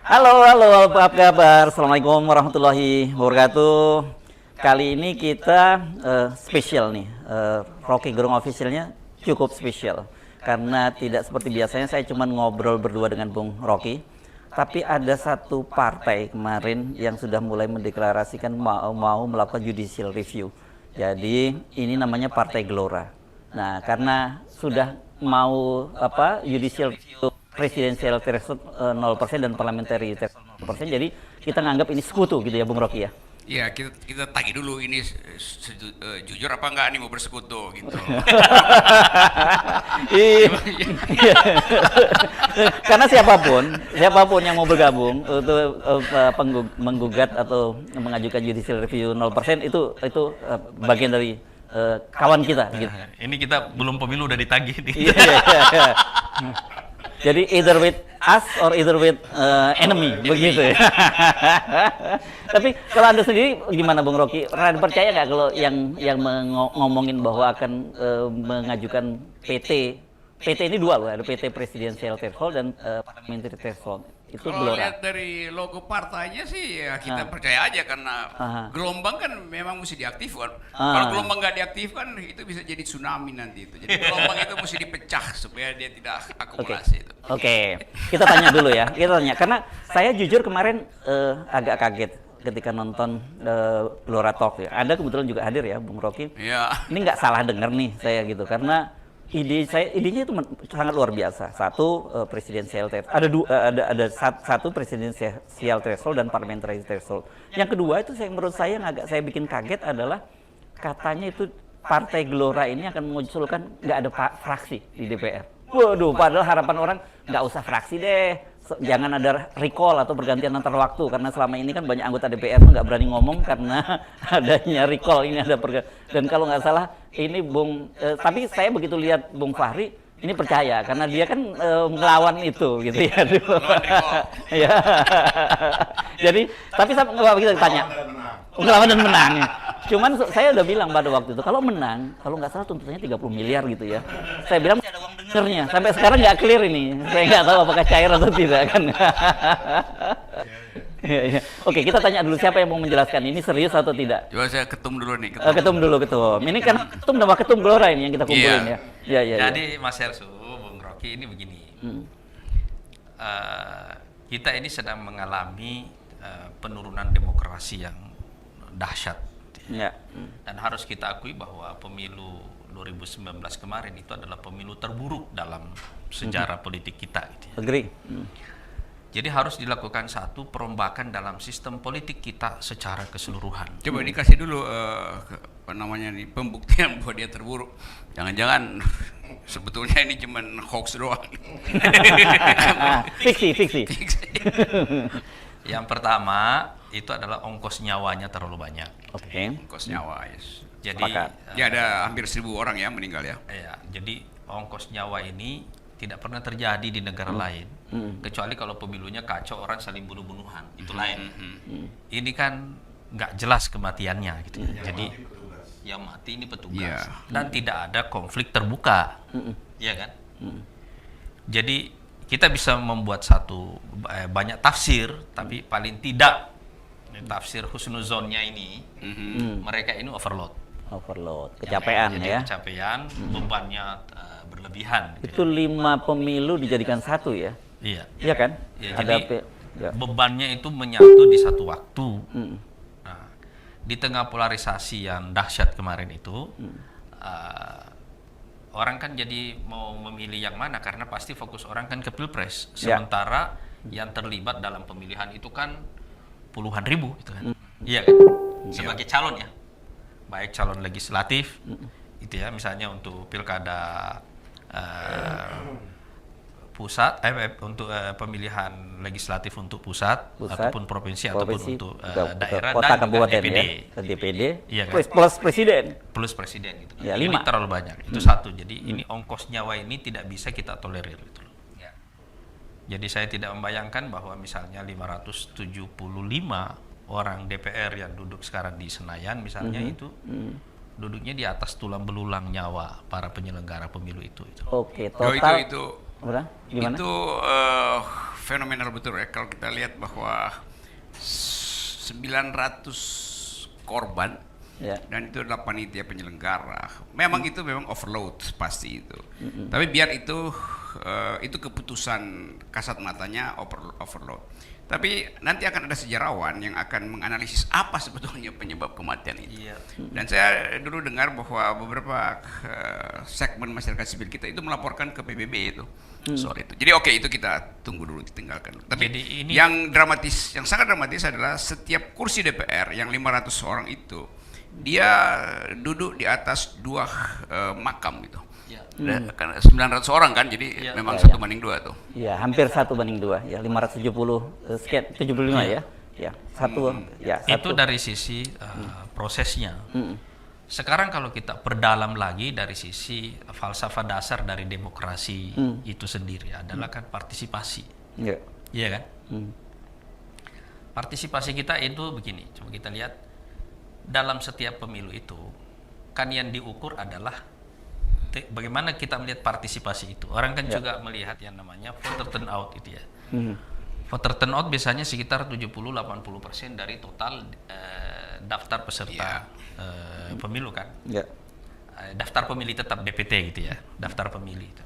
Halo, halo, apa kabar? Assalamualaikum warahmatullahi wabarakatuh. Kali ini kita spesial nih, Rocky Gerung officialnya cukup spesial. Karena tidak seperti biasanya saya cuma ngobrol berdua dengan Bung Rocky. Tapi ada satu partai kemarin yang sudah mulai mendeklarasikan mau melakukan judicial review. Jadi ini namanya Partai Gelora. Nah, karena sudah mau judicial review presidensial threshold 0% dan parliamentary threshold 0%, jadi kita nganggap ini sekutu gitu ya Bung Rocky ya. Ya, kita tagih dulu ini jujur apa enggak nih mau bersekutu gitu. Iya. Karena siapapun yang mau bergabung untuk menggugat atau mengajukan judicial review 0% itu bagian dari kawan kita gitu. Ini kita belum pemilu udah ditagih nih. Iya. Jadi either with us or either with enemy begitu ya. Tapi kalau Anda sendiri gimana Bung Rocky? Pernah percaya nggak kalau yang ngomongin bahwa akan mengajukan PT ini dua loh, ada PT Presidential Threshold dan Parliamentary Threshold. Itu Kalau Gelora. lihat dari logo partainya sih ya kita percaya aja karena gelombang kan memang mesti diaktifkan. Kalau gelombang nggak diaktifkan itu bisa jadi tsunami nanti itu. Jadi gelombang itu mesti dipecah supaya dia tidak akumulasi itu. Oke. Kita tanya dulu ya. Kita tanya karena saya jujur kemarin agak kaget ketika nonton Gelora Talk ya. Anda kebetulan juga hadir ya, Bung Rocky. Iya. Ini nggak salah dengar nih saya gitu karena idenya itu sangat luar biasa. Satu presidensial threshold, ada satu presidensial threshold dan parliamentary threshold. Yang kedua itu menurut saya yang agak saya bikin kaget adalah katanya itu Partai Gelora ini akan mengusulkan nggak ada fraksi di DPR. Waduh, padahal harapan orang nggak usah fraksi deh, jangan ada recall atau pergantian antar waktu karena selama ini kan banyak anggota DPR tuh nggak berani ngomong karena adanya recall ini ada dan kalau nggak salah ini tapi saya begitu lihat Bung Fahri ini percaya karena dia kan melawan itu gitu ya. Ya. Jadi tapi kita tanya melawan dan menang. Cuman saya udah bilang pada waktu itu kalau menang, kalau nggak salah tuntutannya 30 miliar gitu ya. Saya bilang masih ada uang dengernya. Sampai sekarang nggak clear ini. Saya nggak tahu apakah cair atau tidak kan. Ya. Oke, kita tanya dulu siapa yang mau menjelaskan ini serius atau tidak. Coba saya ketum dulu nih. Ketum dulu ketum. Ini kan ketum nama ketum Gelora ini yang kita kumpulin ya. Iya. Jadi Mas Hersu, Bung Rocky ini begini. Kita ini sedang mengalami penurunan demokrasi yang dahsyat. Ya. Dan harus kita akui bahwa pemilu 2019 kemarin itu adalah pemilu terburuk dalam sejarah politik kita. Gitu ya. Agree. Jadi harus dilakukan satu perombakan dalam sistem politik kita secara keseluruhan. Coba dikasih dulu apa namanya nih pembuktian bahwa dia terburuk. Jangan-jangan sebetulnya ini cuma hoax doang. Fiksi. Yang pertama itu adalah ongkos nyawanya terlalu banyak. Oke. Ongkos nyawa, yes. Jadi Ya ada hampir 1.000 orang ya meninggal ya. ya, jadi ongkos nyawa ini tidak pernah terjadi di negara lain, kecuali kalau pemilunya kacau orang saling bunuh-bunuhan, itu lain. Ini kan nggak jelas kematiannya gitu. Jadi yang mati ini petugas dan tidak ada konflik terbuka, ya kan? Jadi kita bisa membuat banyak tafsir, tapi paling tidak tafsir husnuzonnya ini mereka ini overload, kecapean ya. Kecapean, bebannya berlebihan. Itu 5 pemilu dijadikan satu ya. Iya kan? Ya, jadi bebannya itu menyatu di satu waktu. Nah, di tengah polarisasi yang dahsyat kemarin itu, orang kan jadi mau memilih yang mana karena pasti fokus orang kan ke pilpres. Sementara yang terlibat dalam pemilihan itu kan puluhan ribu, gitu kan? Iya kan? Sebagai calon ya, baik calon legislatif, itu ya, misalnya untuk pilkada pusat, untuk pemilihan legislatif untuk pusat ataupun provinsi ataupun untuk daerah kota, dan kabupaten DPD. ya, DPD Iya kan? plus presiden gitu kan. ya, Ini 5 terlalu banyak, itu satu. Jadi ini ongkos nyawa ini tidak bisa kita tolerir gitu loh. Jadi saya tidak membayangkan bahwa misalnya 575 orang DPR yang duduk sekarang di Senayan misalnya itu duduknya di atas tulang belulang nyawa para penyelenggara pemilu itu. Oke, total Udah? Gimana? Itu fenomenal betul ya kalau kita lihat bahwa 900 korban Ya. dan itu adalah panitia penyelenggara. Memang itu memang overload pasti itu. Tapi biar itu keputusan kasat matanya overload. Tapi nanti akan ada sejarawan yang akan menganalisis apa sebetulnya penyebab kematian itu. Iya. Dan saya dulu dengar bahwa beberapa segmen masyarakat sipil kita itu melaporkan ke PBB itu soal itu. Jadi oke, itu kita tunggu dulu, ditinggalkan. Tapi Jadi ini yang dramatis, yang sangat dramatis adalah setiap kursi DPR yang 500 orang itu dia duduk di atas 2 makam gitu. ya. Karena 900 orang kan, jadi Ya. memang Ya, 1:2 tuh. Ya, hampir 1:2 ya, 570 sekian 75 ya. Ya, Itu satu. dari sisi prosesnya. Sekarang kalau kita perdalam lagi dari sisi falsafah dasar dari demokrasi itu sendiri adalah kan partisipasi. Ya. Iya kan? Partisipasi kita itu begini, coba kita lihat dalam setiap pemilu itu kan yang diukur adalah bagaimana kita melihat partisipasi itu. Orang kan juga melihat yang namanya voter turnout itu ya. Voter turnout biasanya sekitar 70-80% dari total daftar peserta pemilu kan. Ya. Daftar pemilih tetap DPT gitu ya, daftar pemilih itu.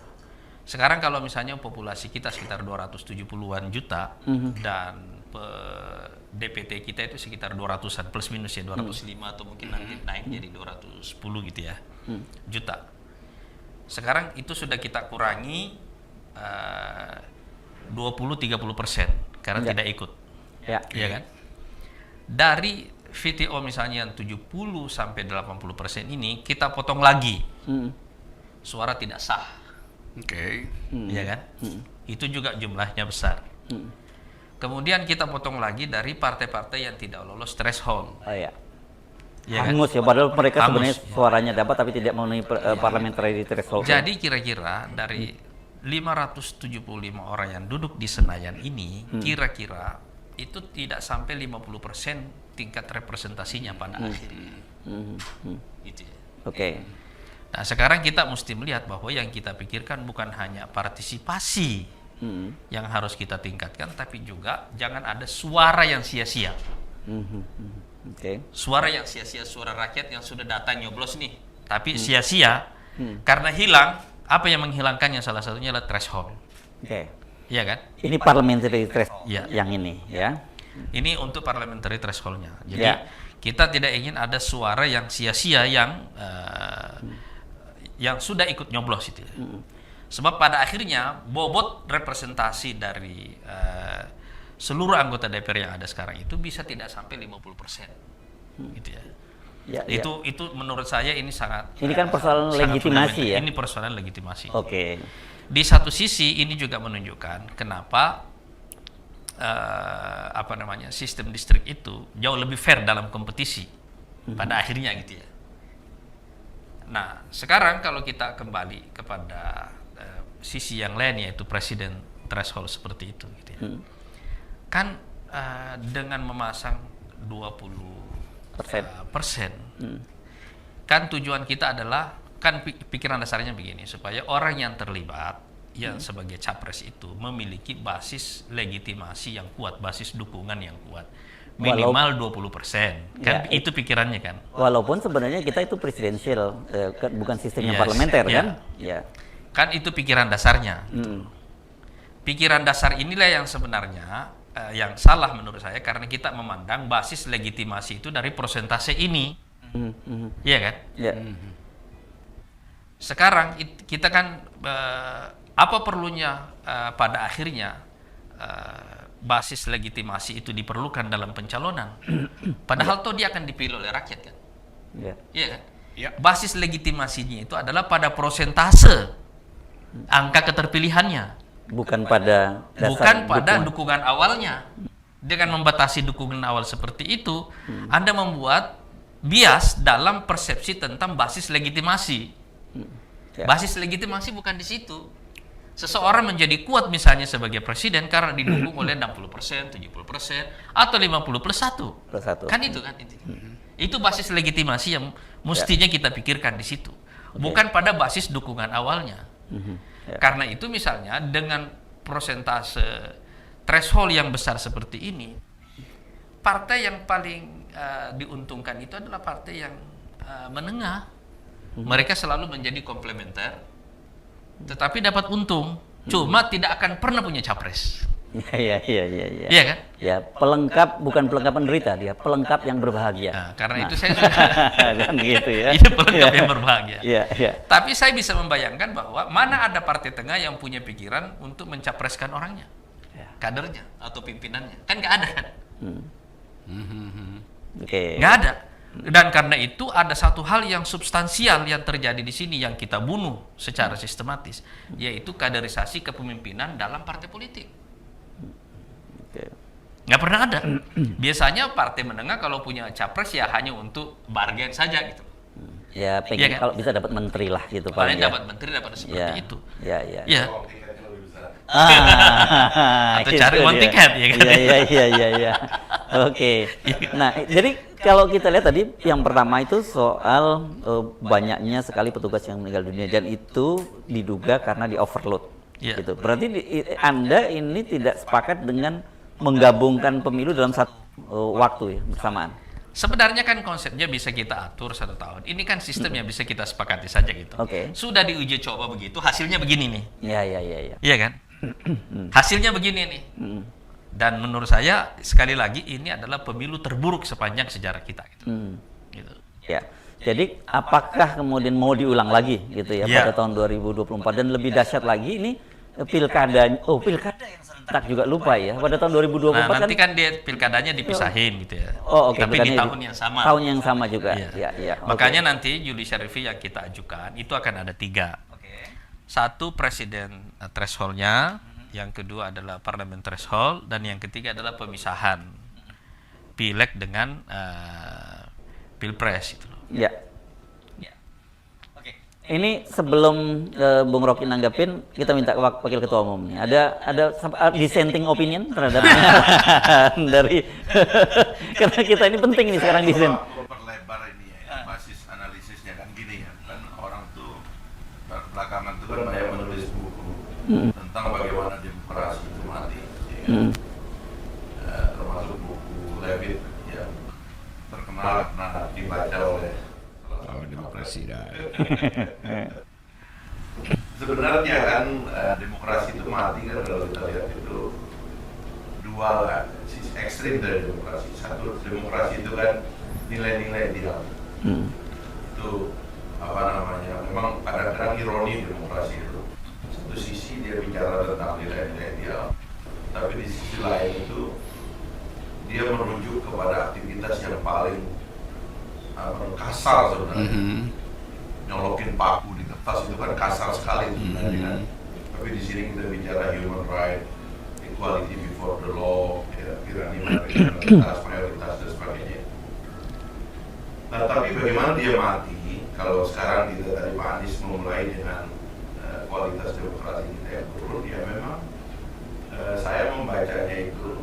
Sekarang kalau misalnya populasi kita sekitar 270-an juta dan DPT kita itu sekitar 200-an plus minus ya, 205 atau mungkin nanti naik jadi 210 gitu ya juta. Sekarang itu sudah kita kurangi 20-30% karena tidak ikut. Ya. Iya kan? Dari VTO misalnya yang 70-80% ini kita potong lagi. Suara tidak sah. Oke. Iya kan? Itu juga jumlahnya besar. Kemudian kita potong lagi dari partai-partai yang tidak lolos threshold. Oh ya. Ya kan? Hangus ya, padahal mereka Hangus, sebenarnya suaranya dapat tapi tidak memenuhi parliamentary threshold. Jadi kira-kira dari 575 orang yang duduk di Senayan ini, kira-kira itu tidak sampai 50% tingkat representasinya pada akhirnya. Gitu ya. Oke. Nah, sekarang kita mesti melihat bahwa yang kita pikirkan bukan hanya partisipasi yang harus kita tingkatkan, tapi juga jangan ada suara yang sia-sia. Oke. Suara yang sia-sia, suara rakyat yang sudah datang nyoblos nih, tapi sia-sia karena hilang. Apa yang menghilangkannya salah satunya adalah threshold. Oke. Iya kan? Ini parliamentary threshold Ya. yang ini ya. Ini untuk parliamentary threshold-nya. Jadi Ya. kita tidak ingin ada suara yang sia-sia yang sudah ikut nyoblos itu. Ya. Sebab pada akhirnya bobot representasi dari seluruh anggota DPR yang ada sekarang itu bisa tidak sampai 50%. Gitu ya. Ya, Itu menurut saya ini sangat Ini kan persoalan sangat legitimasi fundamental. ya. Ini persoalan legitimasi. Oke. Di satu sisi ini juga menunjukkan kenapa sistem distrik itu jauh lebih fair dalam kompetisi pada akhirnya gitu ya. Nah, sekarang kalau kita kembali kepada sisi yang lain yaitu presiden threshold seperti itu gitu ya. Kan dengan memasang 20% kan tujuan kita adalah kan pikiran dasarnya begini supaya orang yang terlibat yang sebagai capres itu memiliki basis legitimasi yang kuat, basis dukungan yang kuat minimal 20% kan Ya, itu pikirannya kan. Walaupun sebenarnya kita itu presidensial, bukan sistem yang Yes, parlementer ya. kan? Ya. Kan itu pikiran dasarnya. Pikiran dasar inilah yang sebenarnya yang salah menurut saya karena kita memandang basis legitimasi itu dari persentase ini. Iya kan? Ya. Sekarang kita kan apa perlunya pada akhirnya basis legitimasi itu diperlukan dalam pencalonan. Padahal toh dia akan dipilih oleh rakyat kan. Ya. Iya kan? Ya. Basis legitimasinya itu adalah pada persentase angka keterpilihannya. Bukan pada dukungan. Dukungan awalnya. Dengan membatasi dukungan awal seperti itu, Anda membuat bias dalam persepsi tentang basis legitimasi. Ya. Basis legitimasi bukan di situ. Seseorang menjadi kuat misalnya sebagai presiden karena didukung oleh 60%, 70%, atau 50 plus 1. Plus satu. Kan itu kan. Itu basis legitimasi yang mestinya kita pikirkan di situ. Bukan pada basis dukungan awalnya. Karena itu misalnya dengan persentase threshold yang besar seperti ini, partai yang paling diuntungkan itu adalah partai yang menengah. Mereka selalu menjadi komplementer, tetapi dapat untung. Cuma tidak akan pernah punya capres. Iya. Iya kan? Ya, pelengkap, bukan pelengkap penderita, dia pelengkap yang berbahagia. Nah, karena itu saya sudah kan gitu ya. itu pelengkap yang berbahagia. Iya. Tapi saya bisa membayangkan bahwa mana ada partai tengah yang punya pikiran untuk mencapreskan orangnya, kadernya atau pimpinannya, kan nggak ada kan? Oke. Nggak ada. Dan karena itu ada satu hal yang substansial yang terjadi di sini yang kita bunuh secara sistematis, yaitu kaderisasi kepemimpinan dalam partai politik. Nggak pernah ada. Biasanya partai menengah kalau punya capres ya hanya untuk bargain saja gitu. Ya, pengen kan? kalau bisa dapat menteri lah gitu Paling ya. dapat menteri dapat seperti itu. Iya. Ya. Atau Gitu cari one dia. ticket ya kan. Iya. Oke. Nah, jadi kalau kita lihat tadi yang pertama itu soal banyaknya sekali petugas yang meninggal dunia dan itu diduga karena di overload. Iya. Gitu. Berarti Anda ini tidak sepakat dengan menggabungkan pemilu dalam satu waktu ya bersamaan. Sebenarnya kan konsepnya bisa kita atur 1 tahun. Ini kan sistem yang bisa kita sepakati saja gitu. Oke. Sudah diuji coba begitu, hasilnya begini nih. Iya. Iya kan? Hasilnya begini nih. Dan menurut saya sekali lagi ini adalah pemilu terburuk sepanjang sejarah kita gitu. Gitu. Ya. Jadi apakah kemudian mau diulang lagi gitu ya Ya. pada tahun 2024 dan lebih dahsyat lagi ini pilkada yang serentak juga lupa ya pada tahun 2024 Nah, nanti kan dia pilkadanya dipisahin gitu ya. Oh, oke, Tapi di pilkadanya tahun yang sama. Tahun yang sama juga. Iya. Ya. Makanya nanti judicial review yang kita ajukan itu akan ada 3. Satu presiden threshold-nya, yang kedua adalah parlemen threshold, dan yang ketiga adalah pemisahan pileg dengan pilpres itu loh. Ya. Ini sebelum Bung Rocky nanggapin, kita minta wakil ketua umum nih. Ada dissenting opinion terhadap dari karena kita ini penting nih sekarang dissent. Perlebar ini ya, basis analisisnya kan gini ya, kan orang tuh belakangan tuh kan banyak menulis buku tentang bagaimana demokrasi itu mati, ya kan? Termasuk buku Levitt yang terkenal pernah dibaca oleh demokrasi sebenarnya kan demokrasi itu mati kan kalau kita lihat itu dua lah, sisi ekstrim dari demokrasi. Satu, demokrasi itu kan nilai-nilai dia itu apa namanya, memang kadang-kadang ironi demokrasi itu. Satu sisi dia bicara tentang nilai-nilai dia, tapi di sisi lain itu dia merujuk kepada aktivitas yang paling kasar sebenarnya. Nyolokin paku di kertas itu kan kasar sekali sebenarnya. Tapi di sini kita bicara human right, equality before the law, ya, tirani mayoritas dan sebagainya. Nah, tapi bagaimana dia mati kalau sekarang kita tadi Pak Anies memulai dengan kualitas demokrasi kita yang turun, ya memang saya membacanya itu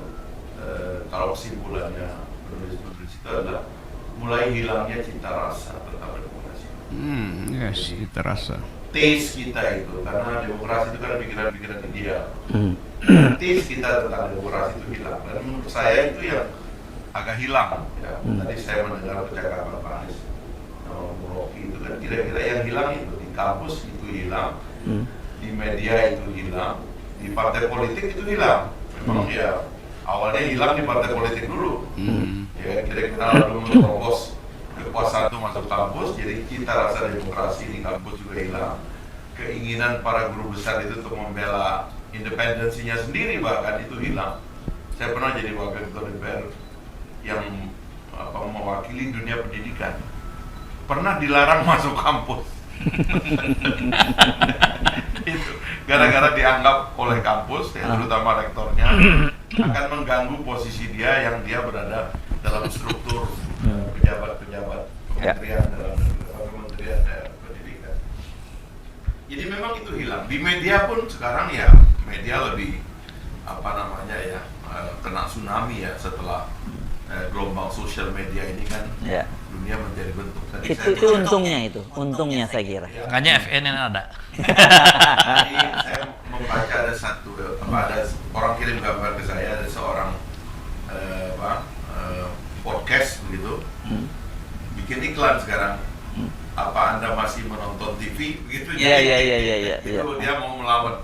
kalau kesimpulannya penulis-penulis itu adalah mulai hilangnya cita rasa tentang demokrasi. Yes, cita rasa. Taste kita itu, karena demokrasi itu kan pikiran-pikiran ideal. Taste kita tentang demokrasi itu hilang. Dan menurut saya itu yang agak hilang. Ya. Tadi saya mendengar percakapan Pak Anies sama Bung Rocky itu kan kira-kira yang hilang itu di kampus itu hilang, di media itu hilang, di partai politik itu hilang. Memang ya awalnya hilang di partai politik dulu. Ya kira-kira lalu menerobos kekuasaan itu masuk kampus, jadi cita rasa demokrasi di kampus juga hilang. Keinginan para guru besar itu untuk membela independensinya sendiri bahkan itu hilang. Saya pernah jadi wakil ketua DPR yang mewakili dunia pendidikan, pernah dilarang masuk kampus. Itu gara-gara dianggap oleh kampus, ya, terutama rektornya, akan mengganggu posisi dia yang dia berada dalam struktur pejabat-pejabat kementerian dalam kementerian pendidikan. Jadi memang itu hilang. Di media pun sekarang ya media lebih apa namanya ya kena tsunami ya setelah gelombang sosial media ini kan Ya. dunia menjadi bentuk. Tadi Itu untungnya saya kira. Makanya FN yang ada. Tadi saya membaca ada ada orang kirim gambar ke saya, ada seorang podcast begitu, bikin iklan sekarang. Apa Anda masih menonton TV begitu? Iya. Itu dia mau melawan.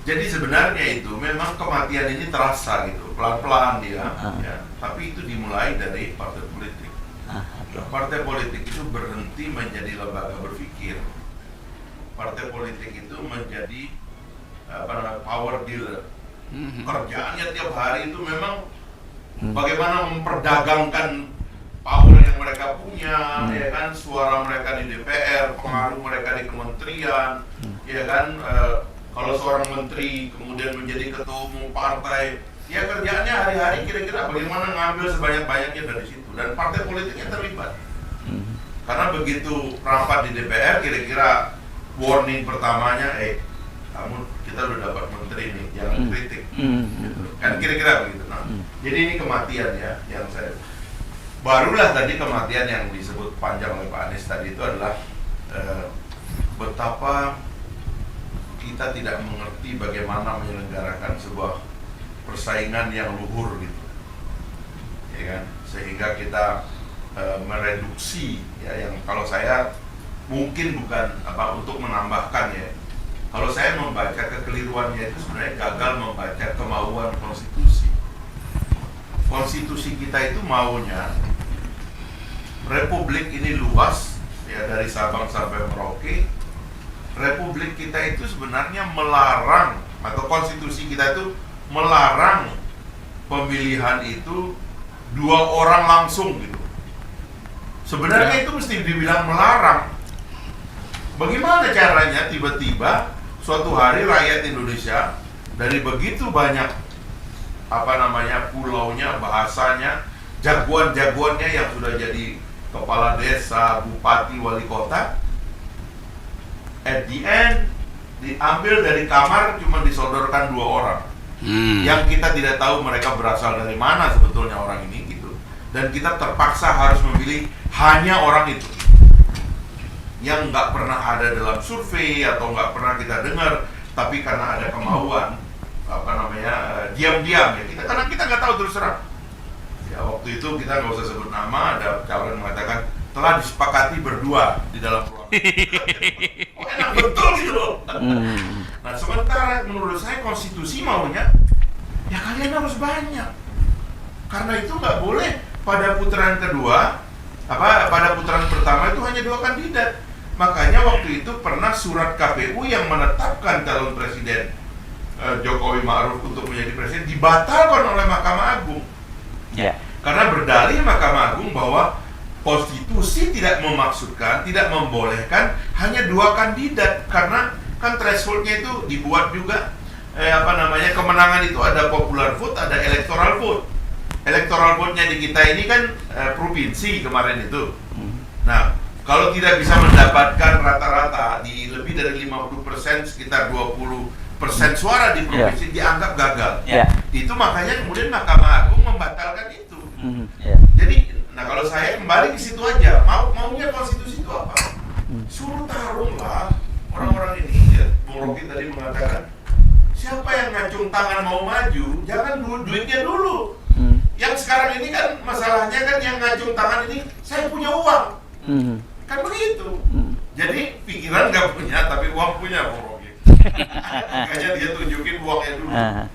Jadi sebenarnya itu memang kematian ini terasa gitu, pelan-pelan dia, ya. Tapi itu dimulai dari partai politik. Partai politik itu berhenti menjadi lembaga berpikir. Partai politik itu menjadi power dealer. Kerjaannya tiap hari itu memang bagaimana memperdagangkan power yang mereka punya, ya kan, suara mereka di DPR, pengaruh mereka di kementerian, ya kan. Kalau seorang menteri kemudian menjadi ketua umum partai, ya kerjaannya hari-hari kira-kira bagaimana ngambil sebanyak-banyaknya dari situ, dan partai politiknya terlibat. Karena begitu rapat di DPR, kira-kira warning pertamanya, kita udah dapat menteri nih, jangan kritik. Kan kira-kira begitu. Nah, jadi ini kematian ya, yang saya barulah tadi kematian yang disebut panjang oleh Pak Anies tadi itu adalah betapa kita tidak mengerti bagaimana menyelenggarakan sebuah persaingan yang luhur gitu, ya kan, sehingga kita mereduksi ya, yang kalau saya mungkin bukan untuk menambahkan ya, kalau saya membaca kekeliruannya itu sebenarnya gagal membaca kemauan konstitusi. Konstitusi kita itu maunya republik ini luas ya, dari Sabang sampai Merauke. Republik kita itu sebenarnya melarang, atau konstitusi kita itu melarang pemilihan itu 2 orang langsung gitu. Sebenarnya itu mesti dibilang melarang. Bagaimana caranya tiba-tiba suatu hari rakyat Indonesia dari begitu banyak pulaunya, bahasanya, jagoan-jagoannya yang sudah jadi kepala desa, bupati, wali kota, at the end diambil dari kamar cuma disodorkan 2 orang yang kita tidak tahu mereka berasal dari mana sebetulnya orang ini gitu, dan kita terpaksa harus memilih hanya orang itu yang nggak pernah ada dalam survei atau nggak pernah kita dengar, tapi karena ada kemauan diam-diam ya kita, karena kita nggak tahu terus terang ya. Waktu itu kita nggak usah sebut nama, ada calon yang mengatakan telah disepakati berdua di dalam ruangan. Enak betul gitu loh. Nah, sementara menurut saya konstitusi maunya ya kalian harus banyak. Karena itu nggak boleh pada putaran kedua, pada putaran pertama itu hanya 2 kandidat. Makanya waktu itu pernah surat KPU yang menetapkan calon presiden Jokowi Ma'ruf untuk menjadi presiden dibatalkan oleh Mahkamah Agung. Ya. Karena berdalih Mahkamah Agung bahwa konstitusi tidak memaksudkan, tidak membolehkan hanya 2 kandidat, karena kan thresholdnya itu dibuat juga kemenangan itu ada popular vote, ada electoral vote. Electoral vote-nya di kita ini kan provinsi kemarin itu. Nah, kalau tidak bisa mendapatkan rata-rata di lebih dari 50%, sekitar 20% suara di provinsi dianggap gagal. Itu makanya kemudian Mahkamah Agung membatalkan itu. Jadi nah, kalau saya kembali ke situ aja, maunya konstitusi itu apa? Suruh tarung lah orang-orang ini ya. Bung Rocky tadi mengatakan, siapa yang ngacung tangan mau maju, jangan duitnya dulu. Yang sekarang ini kan masalahnya kan yang ngacung tangan ini, saya punya uang. Kan begitu. Jadi pikiran nggak punya, tapi uang punya Bung Rocky. Makanya dia tunjukin uangnya dulu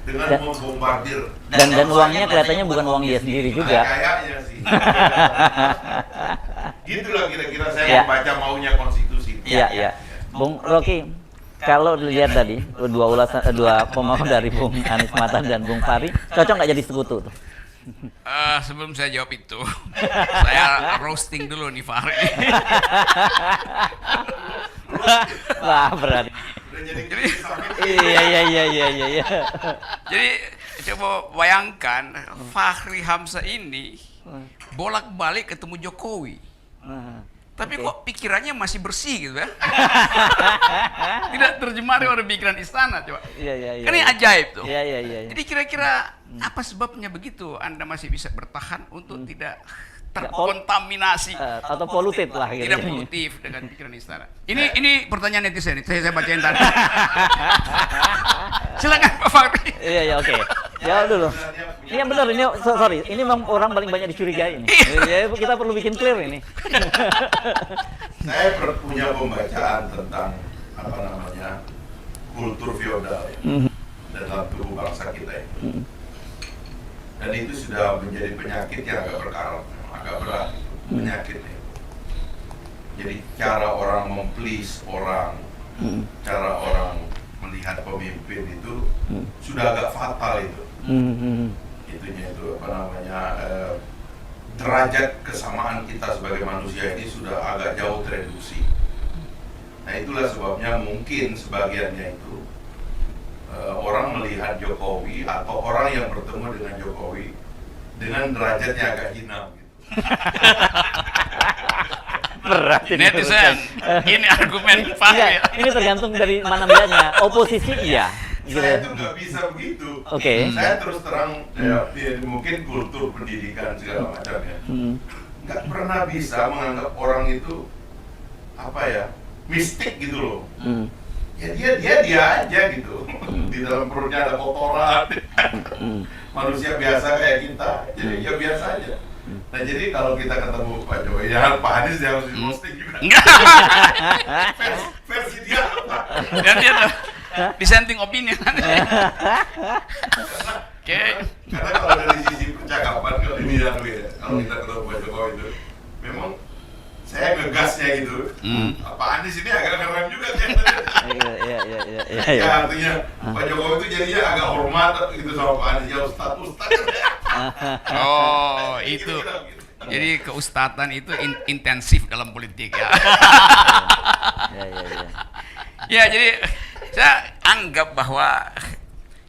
dengan membombardir. Dan uangnya kelihatannya bukan uang dia sendiri juga. Kayaknya sih. Gitulah kira-kira saya membaca maunya konstitusi. Iya. Bung Rocky, kalau dilihat tadi dua pemahaman dari Bung Anies Mata dan Bung Fahri, cocok nggak jadi sekutu tuh? Sebelum saya jawab itu, saya roasting dulu nih Fahri. Wah, berarti. Iya. Jadi coba bayangkan Fahri Hamzah ini bolak-balik ketemu Jokowi. Tapi kok pikirannya masih bersih gitu ya? Tidak terjemari oleh pikiran istana coba. Iya. Kan ini ajaib tuh. Iya. Jadi kira-kira Apa sebabnya begitu? Anda masih bisa bertahan untuk tidak terkontaminasi atau polluted lah gitu. Tidak polutif dengan pikiran istana. Ini pertanyaan netizen, saya bacain tadi. Silakan Pak Fahri. Iya oke. Jawab dulu. Ini yang benar ini sorry, ini memang orang paling banyak dicurigai ini. Ya, kita perlu bikin clear ini. Saya punya pembacaan tentang apa namanya kultur feodal ya, dalam tubuh bangsa kita ini. Dan itu sudah menjadi penyakit yang agak berat penyakitnya. Jadi cara orang memplease orang, cara orang melihat pemimpin itu sudah agak fatal itu. Itunya itu apa namanya derajat kesamaan kita sebagai manusia ini sudah agak jauh tereduksi. Nah itulah sebabnya mungkin sebagiannya itu orang melihat Jokowi atau orang yang bertemu dengan Jokowi dengan derajatnya agak hina gitu. Berat ini. Netizen, ini argumen Fahri. Ini tergantung dari mana melihatnya. Oposisi iya. Saya itu nggak bisa begitu. Oke. Saya terus terang ya, mungkin kultur pendidikan segala macam ya. Nggak pernah bisa menganggap orang itu apa ya mistik gitu loh. Ya dia aja gitu. Di dalam perutnya ada kotoran. Manusia biasa kayak kita. Jadi ya biasa aja. Nah jadi kalau kita ketemu Pak Jokowi, ya Pak Anies dia harus di-roasting juga. Versi dia apa? Dan dia dissenting opinion. Oke. Karena kalau dari sisi percakapan kalau ini kalau kita ketemu Pak Jokowi itu memang saya ngegasnya gitu. Pak Anies ini agak ngerem juga Iya. Ya artinya Pak Jokowi itu jadinya agak hormat gitu sama Pak Anies, ya Ustaz. Oh, itu. Jadi keustatan itu intensif dalam politik ya. Ya, jadi saya anggap bahwa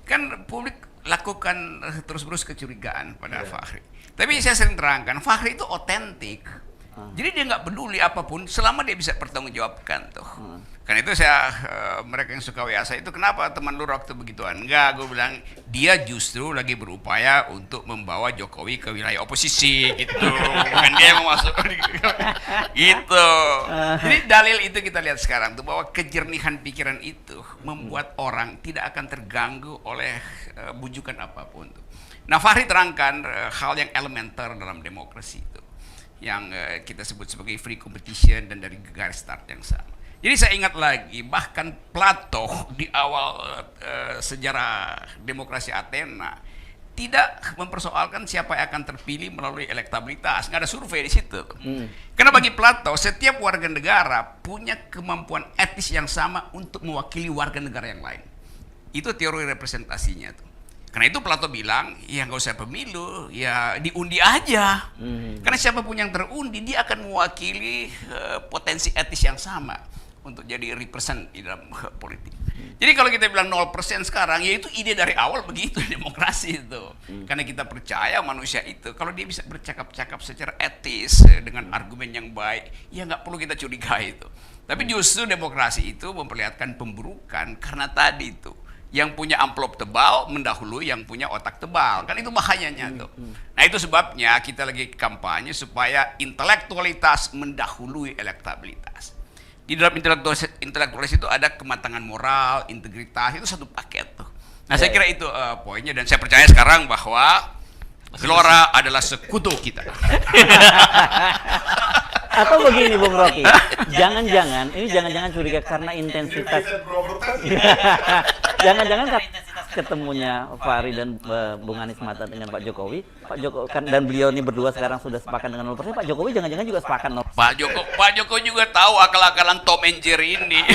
kan publik lakukan terus-menerus kecurigaan pada Fahri. Tapi saya sering terangkan, Fahri itu otentik. Jadi dia nggak peduli apapun selama dia bisa pertanggungjawabkan tuh. Karena itu saya mereka yang suka WhatsApp itu kenapa teman lu waktu begituan? Enggak, gue bilang dia justru lagi berupaya untuk membawa Jokowi ke wilayah oposisi gitu. Bukan dia yang mau masuk gitu. Jadi dalil itu kita lihat sekarang tuh bahwa kejernihan pikiran itu membuat orang tidak akan terganggu oleh bujukan apapun tuh. Nah, Fahri terangkan hal yang elementer dalam demokrasi itu. Yang kita sebut sebagai free competition dan dari garis start yang sama. Jadi saya ingat lagi, bahkan Plato di awal sejarah demokrasi Athena tidak mempersoalkan siapa yang akan terpilih melalui elektabilitas, nggak ada survei di situ. Karena bagi Plato, setiap warga negara punya kemampuan etis yang sama untuk mewakili warga negara yang lain. Itu teori representasinya tuh. Karena itu Plato bilang, ya nggak usah pemilu, ya diundi aja. Karena siapapun yang terundi, dia akan mewakili potensi etis yang sama untuk jadi represent di dalam politik. Jadi kalau kita bilang 0% sekarang, ya itu ide dari awal begitu demokrasi itu. Karena kita percaya manusia itu, kalau dia bisa bercakap-cakap secara etis dengan argumen yang baik, ya nggak perlu kita curigai itu. Tapi justru demokrasi itu memperlihatkan pemburukan karena tadi itu. Yang punya amplop tebal mendahului yang punya otak tebal. Kan itu bahayanya tuh. Nah itu sebabnya kita lagi kampanye supaya intelektualitas mendahului elektabilitas. Di dalam intelektualitas itu ada kematangan moral, integritas, itu satu paket tuh. Nah saya kira itu poinnya dan saya percaya sekarang bahwa Gelora adalah sekutu kita. Atau begini Bung Rocky, jangan-jangan curiga karena intensitas. Jangan-jangan karena intensitas ketemunya Fahri dan Bung Anies Mata dengan Pak Jokowi kan, dan beliau ini berdua sekarang sudah sepakat dengan 0%. Pak Jokowi jangan-jangan juga sepakat 0%. Pak Jokowi juga tahu akal-akalan Tom and Jerry ini.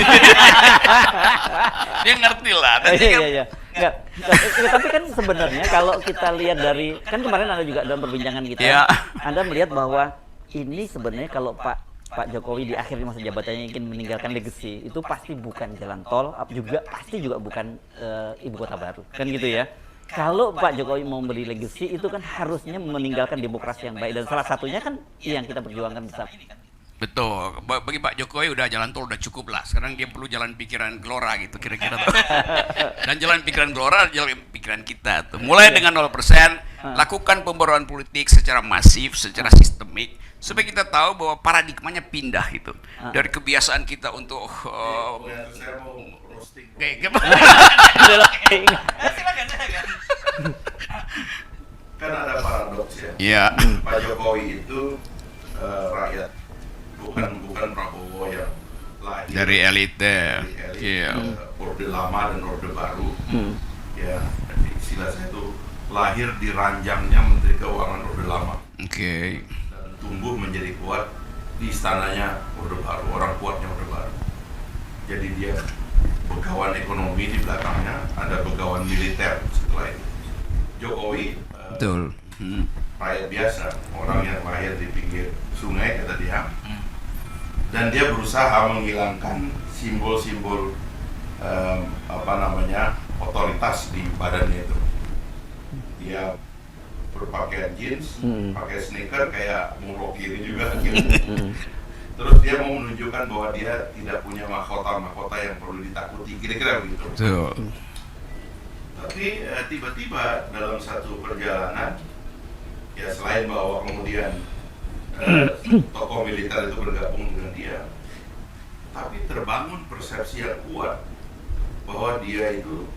Dia ngerti lah. Iya. Nggak, tapi kan sebenarnya kalau kita lihat dari kan kemarin Anda juga dalam perbincangan kita, Anda melihat bahwa ini sebenarnya kalau Pak Jokowi di akhir masa jabatannya ingin meninggalkan legacy itu pasti bukan jalan tol, pasti juga bukan ibu kota baru, kan gitu ya. Kalau Pak Jokowi mau membeli legacy itu kan harusnya meninggalkan demokrasi yang baik dan salah satunya kan yang kita perjuangkan bersama ini kan Betul. Bagi Pak Jokowi udah jalan tol udah cukup lah. Sekarang dia perlu jalan pikiran Gelora gitu kira-kira. Dan jalan pikiran Gelora jalan pikiran kita tuh. Mulai dengan 0%, lakukan pembaruan politik secara masif, secara sistemik supaya kita tahu bahwa paradigmanya pindah gitu. Dari kebiasaan kita untuk Saya mau roasting. Kan ada paradoks ya. Iya. Pak Jokowi itu rakyat, bukan Prabowo yang lahir Dari elite. dari elit, Iya. Orde Lama dan Orde Baru. Ya, istilah saya itu lahir di ranjangnya Menteri Keuangan Orde Lama Oke. dan tumbuh menjadi kuat di istananya Orde Baru, orang kuatnya Orde Baru. Jadi dia begawan ekonomi di belakangnya, ada begawan militer setelah itu. Jokowi Betul. rakyat biasa, orang yang lahir di pinggir sungai kata dia, dan dia berusaha menghilangkan simbol-simbol otoritas di badannya itu. Dia berpakaian jeans, pakai sneaker kayak murok kiri juga gitu. Terus dia mau menunjukkan bahwa dia tidak punya mahkota yang perlu ditakuti, kira-kira begitu. Betul. Tapi tiba-tiba dalam satu perjalanan, ya selain bahwa kemudian tokoh militer itu bergabung dengan dia, tapi terbangun persepsi yang kuat bahwa dia itu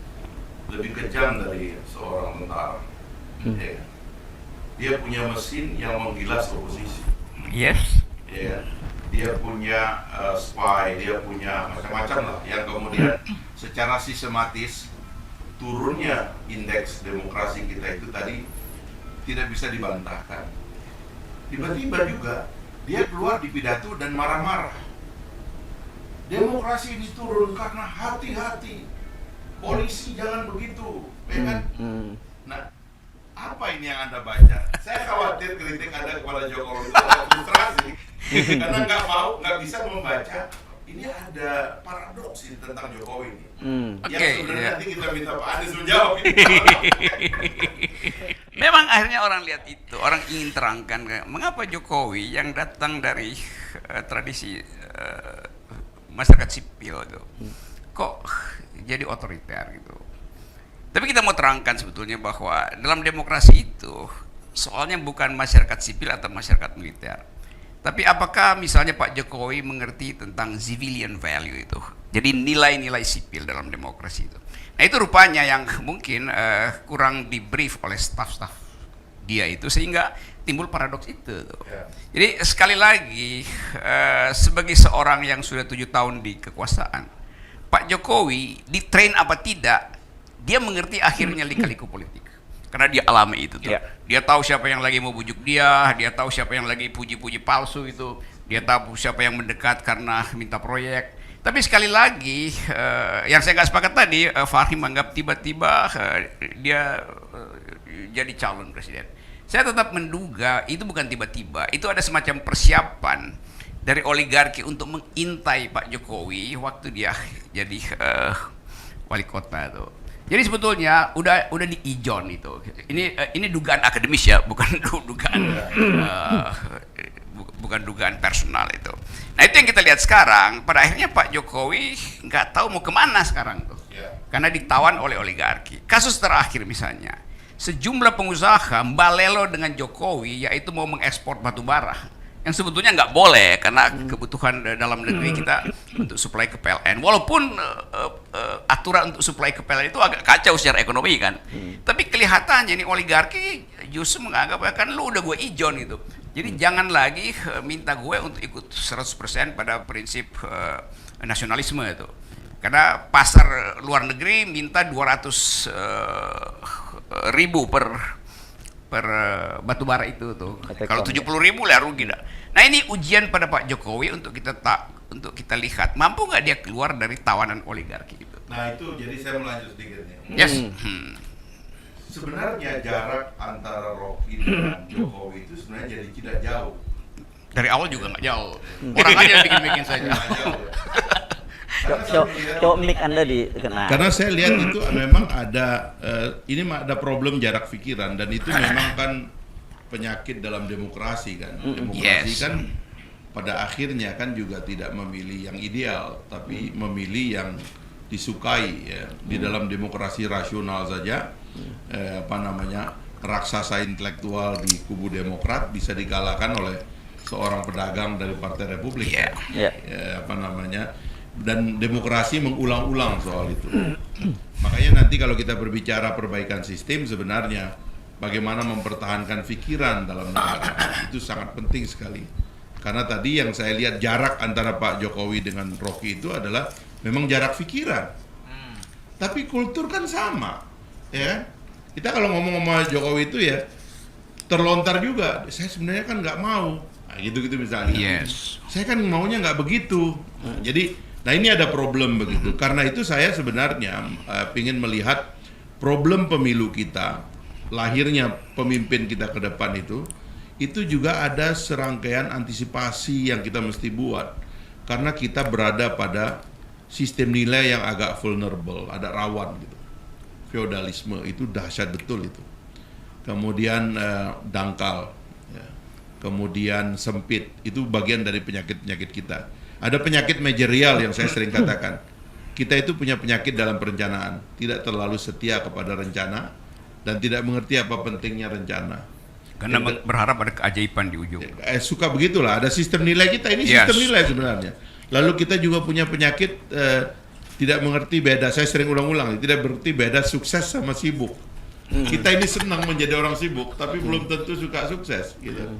lebih kejam dari seorang tentara. Ya. Dia punya mesin yang menggilas oposisi. Yes. Ya. Dia punya spy, dia punya macam-macam lah yang kemudian secara sistematis turunnya indeks demokrasi kita itu tadi tidak bisa dibantahkan. Tiba-tiba juga dia keluar di pidato dan marah-marah. Demokrasi ini turun karena hati-hati. Polisi jangan begitu, ya kan? Nah, apa ini yang Anda baca? Saya khawatir kritik Anda kepada Jokowi itu agak frustrasi karena nggak bisa membaca. Ini ada paradoks tentang Jokowi ini. Yang sebenarnya nanti kita minta Pak Anies menjawab ini. Memang akhirnya orang lihat itu, orang ingin terangkan mengapa Jokowi yang datang dari tradisi masyarakat sipil itu kok jadi otoriter gitu. Tapi kita mau terangkan sebetulnya bahwa dalam demokrasi itu soalnya bukan masyarakat sipil atau masyarakat militer. Tapi apakah misalnya Pak Jokowi mengerti tentang civilian value itu? Jadi nilai-nilai sipil dalam demokrasi itu. Nah itu rupanya yang mungkin kurang di brief oleh staf-staf dia itu sehingga timbul paradoks itu tuh. Jadi sekali lagi sebagai seorang yang sudah 7 tahun di kekuasaan, Pak Jokowi ditrain apa tidak, dia mengerti akhirnya lika-liku politik. Karena dia alami itu tuh. Dia tahu siapa yang lagi mau bujuk dia tahu siapa yang lagi puji-puji palsu itu, dia tahu siapa yang mendekat karena minta proyek. Tapi sekali lagi, yang saya nggak sepakat tadi, Fahri menganggap tiba-tiba dia jadi calon presiden. Saya tetap menduga itu bukan tiba-tiba, itu ada semacam persiapan dari oligarki untuk mengintai Pak Jokowi waktu dia jadi wali kota tuh. Jadi sebetulnya udah di ijon itu. Ini dugaan akademis ya, bukan dugaan personal itu. Nah itu yang kita lihat sekarang. Pada akhirnya Pak Jokowi nggak tahu mau kemana sekarang tuh, karena ditawan oleh oligarki. Kasus terakhir misalnya, sejumlah pengusaha mbalelo dengan Jokowi, yaitu mau mengekspor batu bara. Yang sebetulnya nggak boleh karena kebutuhan dalam negeri kita untuk suplai ke PLN. Walaupun aturan untuk suplai ke PLN itu agak kacau secara ekonomi kan. Tapi kelihatannya ini oligarki justru menganggap kan lu udah gue ijon gitu. Jadi jangan lagi minta gue untuk ikut 100% pada prinsip nasionalisme itu. Karena pasar luar negeri minta 200.000 per batu bara itu tuh. Kalau 70.000 lah rugi dah. Nah ini ujian pada Pak Jokowi untuk kita lihat mampu nggak dia keluar dari tawanan oligarki itu. Nah itu jadi saya melanjut sedikit nih. Yes. Sebenarnya jarak antara Rocky dengan Jokowi itu sebenarnya jadi tidak jauh. Dari awal juga nggak jauh. Orang aja yang bikin saja. Nggak jauh ya. Coba mic Anda dikena. Karena saya lihat itu memang ada ini ada problem jarak pikiran, dan itu memang kan penyakit dalam demokrasi kan. Demokrasi kan pada akhirnya kan juga tidak memilih yang ideal, tapi memilih yang disukai ya. Di dalam demokrasi rasional saja raksasa intelektual di kubu Demokrat bisa dikalahkan oleh seorang pedagang dari Partai Republik. Dan demokrasi mengulang-ulang soal itu. Makanya nanti kalau kita berbicara perbaikan sistem, sebenarnya bagaimana mempertahankan pikiran dalam negara itu sangat penting sekali. Karena tadi yang saya lihat jarak antara Pak Jokowi dengan Rocky itu adalah memang jarak pikiran. Tapi kultur kan sama, ya. Kita kalau ngomong sama Jokowi itu ya terlontar juga. Saya sebenarnya kan nggak mau, nah, gitu-gitu misalnya. Yes. Saya kan maunya nggak begitu. Nah ini ada problem begitu. Karena itu saya sebenarnya ingin melihat problem pemilu kita, lahirnya pemimpin kita ke depan itu juga ada serangkaian antisipasi yang kita mesti buat. Karena kita berada pada sistem nilai yang agak vulnerable, ada rawan gitu. Feodalisme itu dahsyat betul itu. Kemudian dangkal, ya. Kemudian sempit, itu bagian dari penyakit-penyakit kita. Ada penyakit manajerial yang saya sering katakan. Kita itu punya penyakit dalam perencanaan, tidak terlalu setia kepada rencana dan tidak mengerti apa pentingnya rencana. Karena berharap ada keajaiban di ujung. Suka begitulah, ada sistem nilai kita, ini sistem nilai sebenarnya. Lalu kita juga punya penyakit tidak mengerti beda, saya sering ulang-ulang, tidak mengerti beda sukses sama sibuk. Kita ini senang menjadi orang sibuk, tapi belum tentu suka sukses gitu.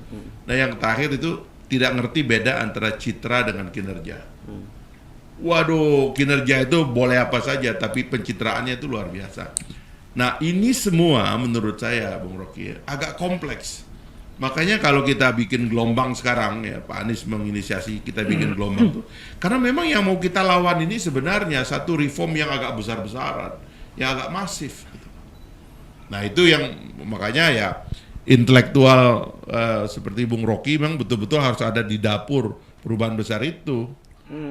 Nah yang terakhir itu tidak ngerti beda antara citra dengan kinerja. Waduh, kinerja itu boleh apa saja, tapi pencitraannya itu luar biasa. Nah ini semua menurut saya, Bung Rocky, agak kompleks. Makanya kalau kita bikin gelombang sekarang, ya Pak Anies menginisiasi kita bikin gelombang tuh, karena memang yang mau kita lawan ini sebenarnya satu reform yang agak besar-besaran, yang agak masif. Gitu. Nah itu yang makanya ya intelektual seperti Bung Rocky memang betul-betul harus ada di dapur perubahan besar itu,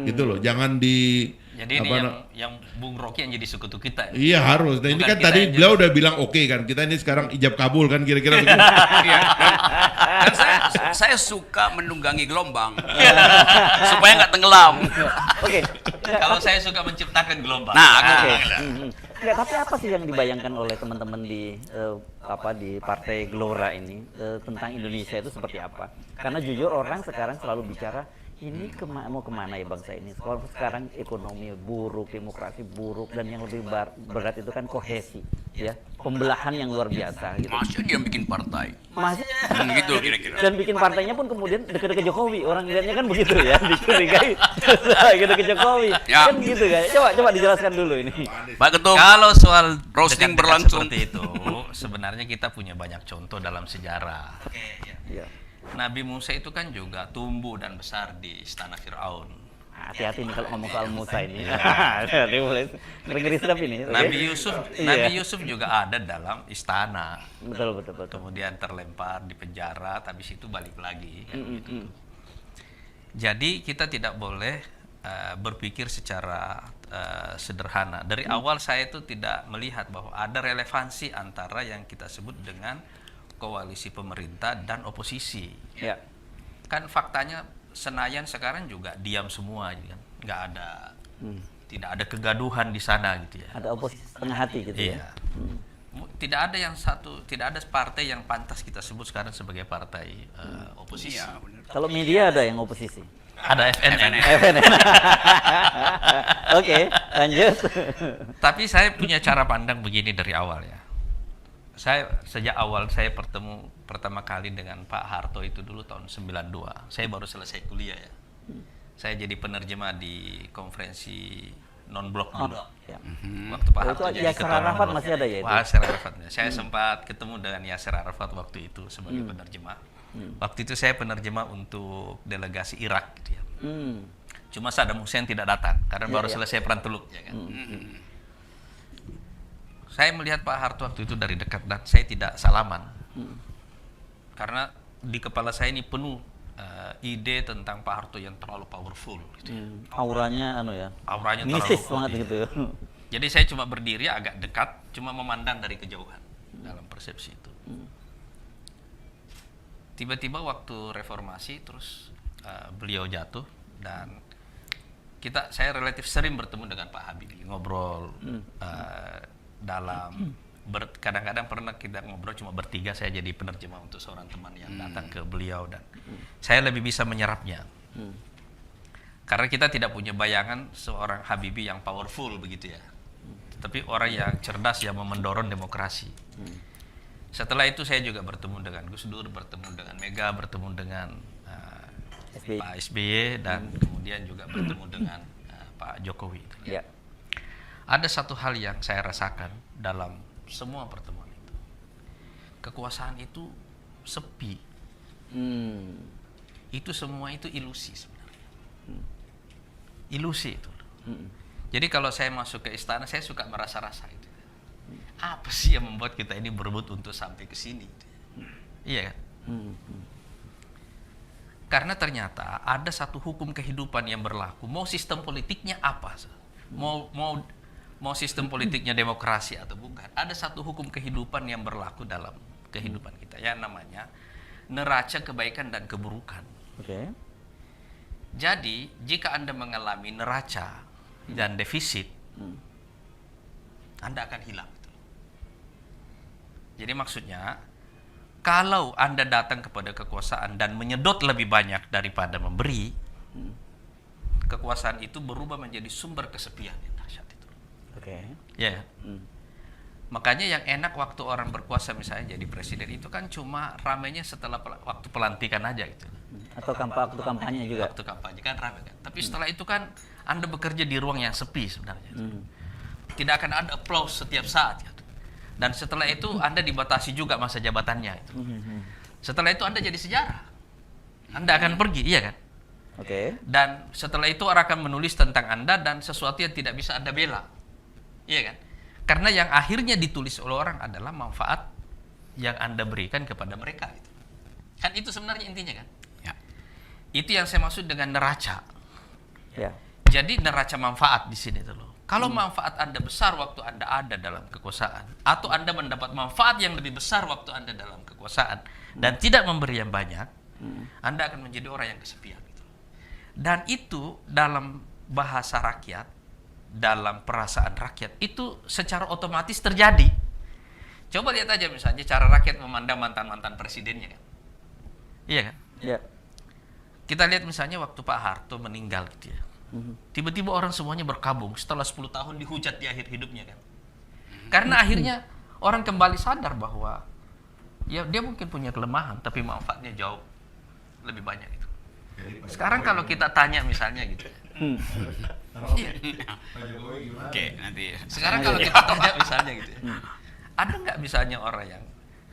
gitu loh. Jangan di jadi ini yang Bung Rocky yang jadi sekutu kita. Iya harus. Nah ini kan tadi beliau udah bilang oke kan, kita ini sekarang ijab kabul kan kira-kira begitu. Dan saya suka menunggangi gelombang supaya nggak tenggelam. Oke. Kalau saya suka menciptakan gelombang. Nah, Enggak, tapi apa sih yang dibayangkan oleh teman-teman di di Partai Gelora ini tentang Indonesia itu seperti apa? Karena jujur orang sekarang selalu bicara ini mau kemana ya bangsa ini? Sekarang ekonomi buruk, demokrasi buruk, dan yang lebih berat itu kan kohesi, ya pembelahan yang luar biasa. Gitu. Masih dia bikin partai. Masih. Gitu kira-kira. Dan bikin partainya pun kemudian dekat-dekat Jokowi, orang lihatnya kan begitu ya, dicurigai dekat Jokowi, ya. kan gitu kan? Coba dijelaskan dulu ini. Pak Ketum, kalau soal roasting dekat-dekat berlangsung seperti itu, sebenarnya kita punya banyak contoh dalam sejarah. Ya. Nabi Musa itu kan juga tumbuh dan besar di istana Fir'aun. Hati-hati nih kalau ngomong soal Musa ini. Dia mulai ngeri sedap ini. Nabi Yusuf juga ada dalam istana. Betul. Kemudian terlempar di penjara, tapi situ balik lagi. Kan gitu. Jadi kita tidak boleh berpikir secara sederhana. Dari awal saya itu tidak melihat bahwa ada relevansi antara yang kita sebut dengan koalisi pemerintah dan oposisi. Ya. Kan faktanya Senayan sekarang juga diam semua, kan? Nggak ada, tidak ada kegaduhan di sana gitu ya. Ada oposisi setengah hati gitu Iya. ya. Tidak ada partai yang pantas kita sebut sekarang sebagai partai oposisi. Iya, Kalau media ada yang oposisi. Ada FNN. Oke, lanjut. Tapi saya punya cara pandang begini dari awal ya. Sejak awal saya pertama kali dengan Pak Harto itu dulu tahun 92. Saya baru selesai kuliah ya. Saya jadi penerjemah di konferensi non-blok dulu. Ya. Waktu Pak Harto jadi Yasser ketua Arafat non-blok. masih ada ya itu? Yasser Arafat. Saya sempat ketemu dengan Yasser Arafat waktu itu sebagai penerjemah. Waktu itu saya penerjemah untuk delegasi Irak gitu ya. Cuma Saddam Hussein tidak datang karena baru selesai Perang Teluk ya kan. Saya melihat Pak Harto waktu itu dari dekat dan saya tidak salaman. Karena di kepala saya ini penuh ide tentang Pak Harto yang terlalu powerful gitu ya. Auranya Auranya mistis terlalu banget gitu. Jadi saya cuma berdiri agak dekat, cuma memandang dari kejauhan dalam persepsi itu. Tiba-tiba waktu reformasi terus beliau jatuh, dan saya relatif sering bertemu dengan Pak Habibie, ngobrol kadang-kadang pernah kita ngobrol cuma bertiga, saya jadi penerjemah untuk seorang teman yang datang ke beliau, dan saya lebih bisa menyerapnya. Karena kita tidak punya bayangan seorang Habibie yang powerful begitu ya, tapi orang yang cerdas yang mendorong demokrasi. Setelah itu saya juga bertemu dengan Gus Dur, bertemu dengan Mega, bertemu dengan Pak SBY, dan kemudian juga bertemu dengan Pak Jokowi. Ya. Ada satu hal yang saya rasakan dalam semua pertemuan itu. Kekuasaan itu sepi. Itu semua itu ilusi sebenarnya. Ilusi itu. Jadi kalau saya masuk ke istana, saya suka merasa-rasa itu. Apa sih yang membuat kita ini berebut untuk sampai ke sini? Iya kan? Karena ternyata ada satu hukum kehidupan yang berlaku. Mau sistem politiknya apa? Mau sistem politiknya demokrasi atau bukan, ada satu hukum kehidupan yang berlaku dalam kehidupan kita, yang namanya neraca kebaikan dan keburukan. Oke. Jadi jika Anda mengalami neraca dan defisit, Anda akan hilang. Jadi maksudnya, kalau Anda datang kepada kekuasaan dan menyedot lebih banyak daripada memberi, kekuasaan itu berubah menjadi sumber kesepian yang dahsyat itu. Oke. Ya. Makanya yang enak waktu orang berkuasa misalnya jadi presiden itu kan cuma ramainya setelah waktu pelantikan aja gitu. Atau waktu kampanye juga. Waktu kampanye kan ramai kan. Tapi setelah itu kan Anda bekerja di ruang yang sepi sebenarnya. Tidak akan ada applause setiap saat gitu. Dan setelah itu Anda dibatasi juga masa jabatannya itu. Setelah itu Anda jadi sejarah. Anda akan pergi, iya kan? Oke. Dan setelah itu orang akan menulis tentang Anda dan sesuatu yang tidak bisa Anda bela. Iya kan? Karena yang akhirnya ditulis oleh orang adalah manfaat yang Anda berikan kepada mereka gitu. Kan itu sebenarnya intinya kan? Ya. Itu yang saya maksud dengan neraca. Ya. Jadi neraca manfaat di sini tuh loh. Kalau manfaat Anda besar waktu Anda ada dalam kekuasaan, atau Anda mendapat manfaat yang lebih besar waktu Anda dalam kekuasaan dan tidak memberi yang banyak, Anda akan menjadi orang yang kesepian gitu. Dan itu dalam bahasa rakyat, dalam perasaan rakyat, itu secara otomatis terjadi. Coba lihat aja misalnya cara rakyat memandang mantan-mantan presidennya kan. Iya kan? Ya. Kita lihat misalnya waktu Pak Harto meninggal gitu ya. Tiba-tiba orang semuanya berkabung setelah 10 tahun dihujat di akhir hidupnya kan. Karena akhirnya orang kembali sadar bahwa ya dia mungkin punya kelemahan tapi manfaatnya jauh lebih banyak itu. Sekarang kalau kita tanya misalnya gitu. Iya. Oke, nanti. Sekarang kalau kita tanya misalnya gitu ya. Ada nggak misalnya orang yang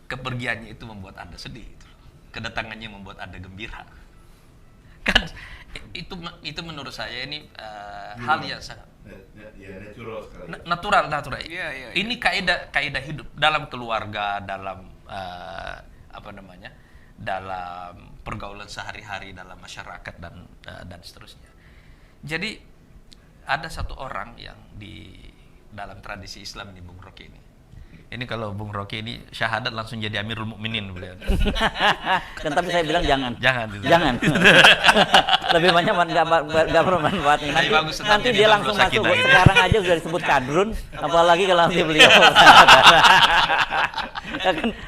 kepergiannya itu membuat Anda sedih gitu. Kedatangannya membuat Anda gembira. Kan itu menurut saya ini hal yang sangat natural. Iya. Ini kaidah hidup dalam keluarga, dalam dalam pergaulan sehari-hari dalam masyarakat dan seterusnya. Jadi ada satu orang yang di dalam tradisi Islam ini, Bung Rocky ini. Ini kalau Bung Rocky ini syahadat langsung jadi Amirul Mukminin beliau. Dan tapi saya bilang jangan. Jangan. Lebih banyak nggak bermanfaat. Nanti dia langsung masuk. Kita, sekarang aja sudah disebut kadrun, apalagi kalau nanti beliau.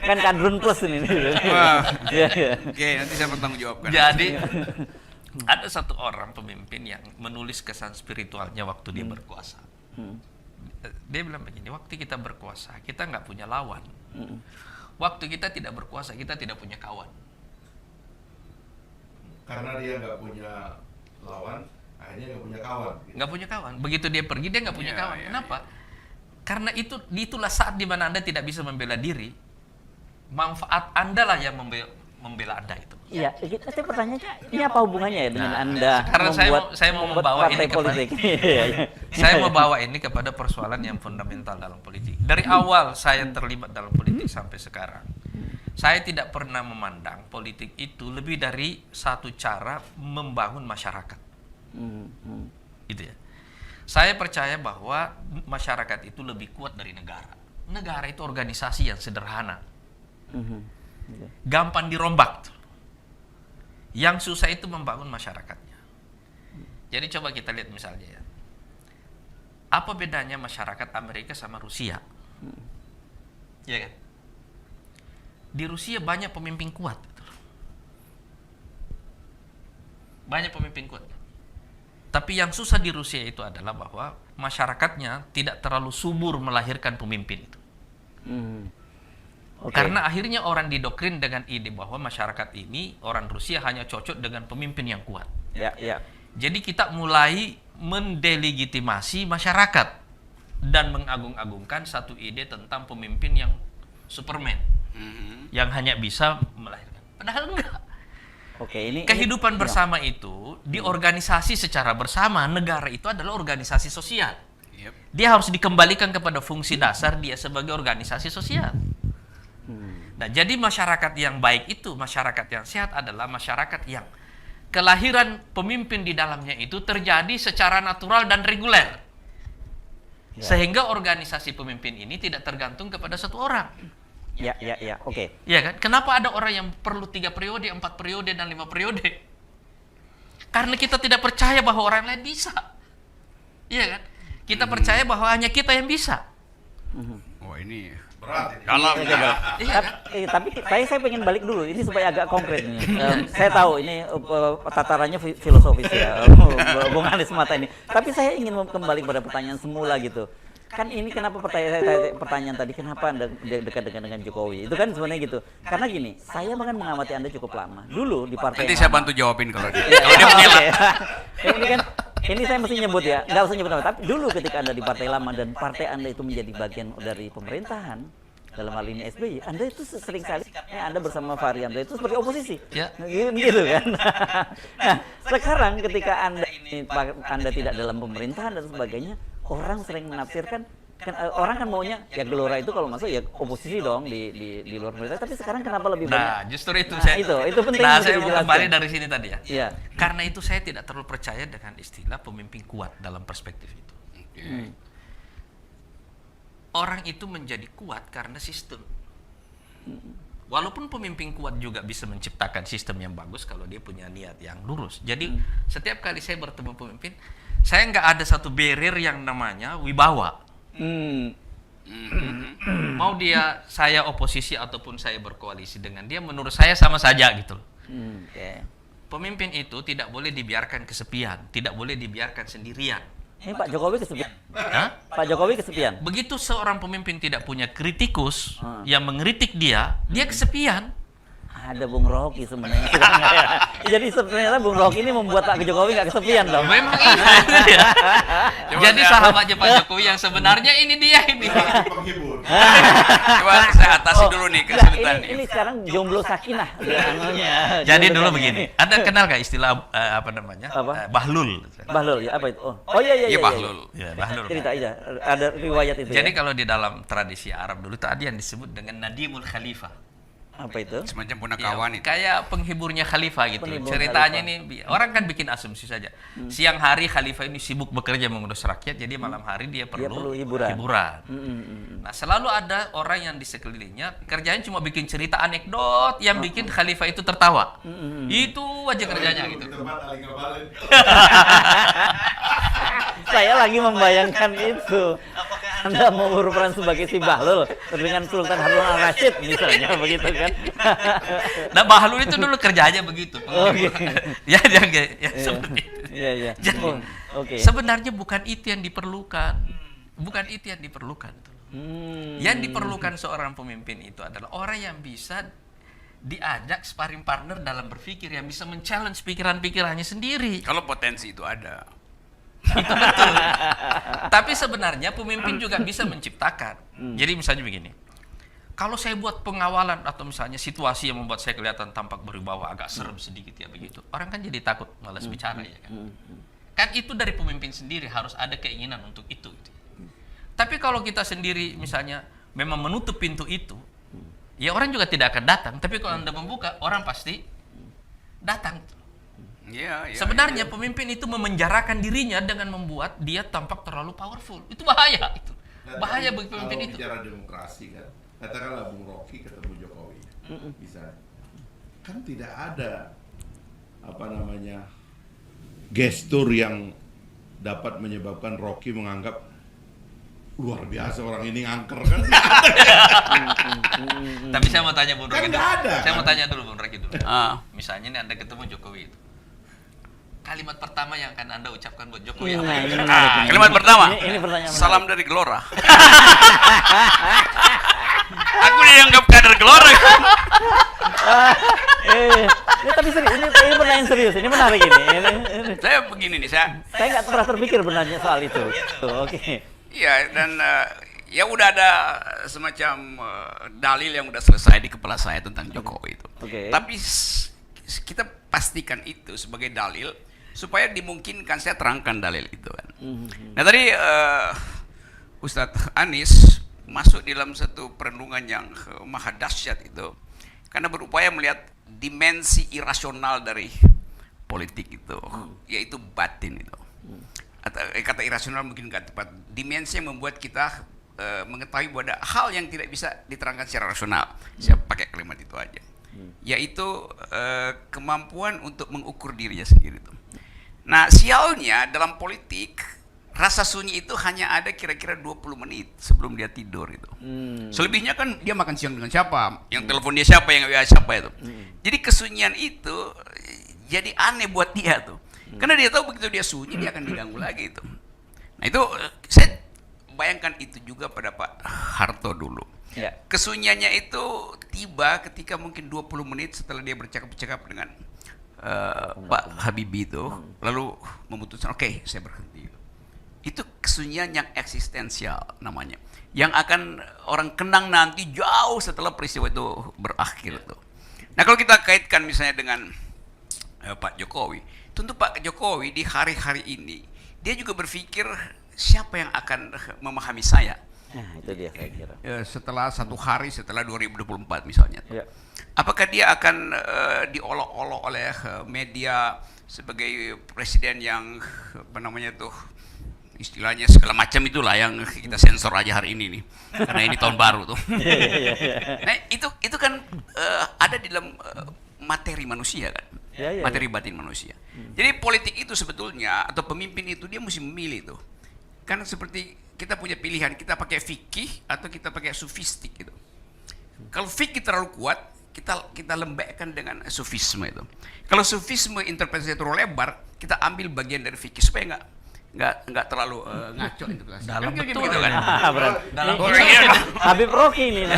kan kadrun plus ini. Oke, nanti saya bertanggung jawabkan. Jadi ada satu orang pemimpin yang menulis kesan spiritualnya waktu dia berkuasa. Dia bilang begini, waktu kita berkuasa kita nggak punya lawan. Waktu kita tidak berkuasa kita tidak punya kawan. Karena dia nggak punya lawan, akhirnya nggak punya kawan. Nggak punya kawan. Begitu dia pergi dia nggak punya kawan. Kenapa? Karena itulah saat di mana Anda tidak bisa membela diri. Manfaat Anda lah yang membela Anda itu. Iya, tapi pertanyaannya ini apa hubungannya ya dengan Anda sekarang saya mau membawa ini politik. Saya mau bawa ini kepada persoalan yang fundamental dalam politik. Dari awal saya terlibat dalam politik sampai sekarang, saya tidak pernah memandang politik itu lebih dari satu cara membangun masyarakat. Gitu ya. Saya percaya bahwa masyarakat itu lebih kuat dari negara. Negara itu organisasi yang sederhana, gampang dirombak. Yang susah itu membangun masyarakatnya. Jadi coba kita lihat misalnya ya. Apa bedanya masyarakat Amerika sama Rusia? Iya kan? Di Rusia banyak pemimpin kuat. Banyak pemimpin kuat. Tapi yang susah di Rusia itu adalah bahwa masyarakatnya tidak terlalu subur melahirkan pemimpin itu. Oke. Karena akhirnya orang didoktrin dengan ide bahwa masyarakat ini, orang Rusia hanya cocok dengan pemimpin yang kuat. Ya, ya. Jadi kita mulai mendelegitimasi masyarakat dan mengagung-agungkan satu ide tentang pemimpin yang Superman, yang hanya bisa melahirkan. Padahal enggak. Oke, ini Kehidupan ini, bersama itu diorganisasi secara bersama. Negara itu adalah organisasi sosial. Yep. Dia harus dikembalikan kepada fungsi dasar dia sebagai organisasi sosial. Nah, jadi masyarakat yang baik itu, masyarakat yang sehat adalah masyarakat yang kelahiran pemimpin di dalamnya itu terjadi secara natural dan reguler. Ya. Sehingga organisasi pemimpin ini tidak tergantung kepada satu orang. Ya, ya, ya. Oke. Ya kan? Kenapa ada orang yang perlu 3 periode, 4 periode, dan 5 periode? Karena kita tidak percaya bahwa orang lain bisa. Iya kan? Kita percaya bahwa hanya kita yang bisa. Oh ini Berat ini. kalau Iya kan? Tapi saya pengen balik dulu ini supaya agak konkret nih. Saya tahu ini tatarannya filosofis ya, Bung Anies mata ini. Tapi saya ingin kembali pada pertanyaan semula gitu. Kan ini kenapa pertanyaan tadi, kenapa Anda dekat dengan Jokowi? Itu kan sebenarnya gitu. Karena gini, saya bahkan mengamati Anda cukup lama. Dulu di partai nanti yang saya lama. bantu jawabin kalau dia. Iya, Kalau dia oke. mengelak. Ini kan, ini saya mesti nyebut ya, nggak usah nyebut nama. Tapi dulu ketika Anda di partai lama dan partai Anda itu menjadi bagian dari pemerintahan, dalam hal ini SBY, Anda itu sering kali Anda bersama Fahri Hamzah itu seperti oposisi, Ya. gitu kan. Nah, sekarang ketika Anda tidak dalam pemerintahan dan sebagainya, orang sering menafsirkan orang kan maunya ya Gelora itu kalau masuk ya oposisi dong di luar pemerintah. Tapi sekarang kenapa lebih banyak? Nah, justru itu Nah, saya. itu penting Nah, untuk saya mau dijelaskan. kembali dari sini tadi ya. Iya. Karena itu saya tidak terlalu percaya dengan istilah pemimpin kuat dalam perspektif itu. Orang itu menjadi kuat karena sistem. Walaupun pemimpin kuat juga bisa menciptakan sistem yang bagus kalau dia punya niat yang lurus. Jadi setiap kali saya bertemu pemimpin, saya nggak ada satu barrier yang namanya wibawa. Mau dia saya oposisi ataupun saya berkoalisi dengan dia, menurut saya sama saja gitu. Oke. Pemimpin itu tidak boleh dibiarkan kesepian, tidak boleh dibiarkan sendirian. Ini Pak Jokowi kesepian. Hah? Pak Jokowi kesepian. Begitu seorang pemimpin tidak punya kritikus yang mengkritik dia kesepian. Ada Bung Rocky sebenarnya. Jadi sebenarnya Bung Rocky ini membuat Pak Jokowi nggak kesepian dong. Memang iya. Jadi sahabatnya Pak Jokowi yang sebenarnya ini dia ini. Penghibur. Coba saya atasi dulu nih kesulitan ini nih. sekarang jomblo sakinah. Jadi Jomblo dulu sakinah. begini. Anda kenal gak istilah apa namanya? Apa? Bahlul. Bahlul ya apa itu? Oh iya. Iya Bahlul. Ya, Bahlul. Cerita aja. Ada riwayat itu. Jadi ya? kalau di dalam tradisi Arab dulu itu ada yang disebut dengan Nadimul Khalifah. Apa itu? Semacam Ya, punakawan itu. kayak penghiburnya khalifah gitu. Penghibur Ceritanya khalifah. ini orang kan bikin asumsi saja. Siang hari khalifah ini sibuk bekerja mengurus rakyat, jadi malam hari dia perlu hiburan. Nah, selalu ada orang yang di sekelilingnya kerjanya cuma bikin cerita anekdot yang bikin khalifah itu tertawa. Itu aja kerjanya gitu. Tempat paling kebalen. Saya lagi membayangkan itu. Anda mau berperan sebagai si Bahlul dengan Sultan Harun al-Rasyid misalnya begitu kan? Nah, Bahlul itu dulu kerjanya begitu. Oke. Ya, seperti itu. Iya. Jadi, Oke. sebenarnya bukan itu yang diperlukan. Bukan itu yang diperlukan. Yang diperlukan seorang pemimpin itu adalah orang yang bisa diajak sparring partner dalam berpikir, yang bisa men-challenge pikiran-pikirannya sendiri. Kalau potensi itu ada. Itu betul. Tapi sebenarnya pemimpin juga bisa menciptakan. Jadi misalnya begini. Kalau saya buat pengawalan atau misalnya situasi yang membuat saya kelihatan tampak berwibawa, agak serem sedikit ya begitu. Orang kan jadi takut, malas bicara ya kan. Kan itu dari pemimpin sendiri harus ada keinginan untuk itu. Tapi kalau kita sendiri misalnya memang menutup pintu itu, ya orang juga tidak akan datang. Tapi kalau Anda membuka, orang pasti datang. Iya. Sebenarnya pemimpin itu memenjarakan dirinya dengan membuat dia tampak terlalu powerful. Itu bahaya itu. Bahaya bagi pemimpin itu. Kalau bicara demokrasi kan, katakanlah Bung Rocky ketemu Jokowi, bisa. Kan tidak ada gestur yang dapat menyebabkan Rocky menganggap luar biasa orang ini ngangker kan? Tapi saya mau tanya Bung Kan Rocky nggak dulu. ada, Saya kan? mau tanya dulu Bung Rocky dulu. Misalnya nih Anda ketemu Jokowi itu. Kalimat pertama yang akan Anda ucapkan buat Jokowi apa? Nah, ini menarik ini. Kalimat pertama, Ini pertanyaan menarik. salam dari Gelora. Aku dianggap kader Gelora. Tapi serius, ini pertanyaan serius, ini menarik ini. Saya begini nih, saya Saya nggak pernah terpikir bertanya soal itu. Oke. iya dan ya udah ada semacam dalil yang udah selesai di kepala saya tentang Jokowi itu. Oke. Tapi kita pastikan itu sebagai dalil supaya dimungkinkan saya terangkan dalil itu kan. Nah tadi Ustadz Anies masuk dalam satu perenungan yang maha dahsyat itu karena berupaya melihat dimensi irasional dari politik itu, yaitu batin itu. Atau kata irasional mungkin nggak tepat. Dimensi yang membuat kita mengetahui bahwa ada hal yang tidak bisa diterangkan secara rasional. Saya pakai kalimat itu aja. Yaitu kemampuan untuk mengukur dirinya sendiri itu. Nah, sialnya dalam politik rasa sunyi itu hanya ada kira-kira 20 menit sebelum dia tidur itu. Selebihnya kan dia makan siang dengan siapa, yang telepon dia siapa, yang WA siapa itu. Jadi kesunyian itu jadi aneh buat dia tuh. Karena dia tahu begitu dia sunyi dia akan diganggu lagi itu. Nah itu saya bayangkan itu juga pada Pak Harto dulu. Ya. Kesunyiannya itu tiba ketika mungkin 20 menit setelah dia bercakap-cakap dengan Pak Habibie itu, lalu memutuskan oke, saya berhenti. Itu kesunyian yang eksistensial namanya, yang akan orang kenang nanti jauh setelah peristiwa itu berakhir tuh. Nah kalau kita kaitkan misalnya dengan Pak Jokowi, tentu Pak Jokowi di hari-hari ini dia juga berpikir siapa yang akan memahami saya. Nah, itu dia saya kira. Setelah satu hari setelah 2024 misalnya. Ya. Apakah dia akan diolok-olok oleh media sebagai presiden yang apa namanya tuh istilahnya segala macam itulah yang kita sensor aja hari ini nih karena ini tahun baru tuh. Nah itu kan ada di dalam materi manusia kan, materi batin manusia. Jadi politik itu sebetulnya atau pemimpin itu dia mesti memilih tuh. Kan seperti kita punya pilihan, kita pakai fikih atau kita pakai sufistik gitu. Kalau fikih terlalu kuat, kita lembekkan dengan sufisme itu. Kalau sufisme interpretasi terlalu lebar, kita ambil bagian dari fikih supaya nggak terlalu ngaco itu. Dalam kan betul gitu kan. Dalam Habib Rocky ini.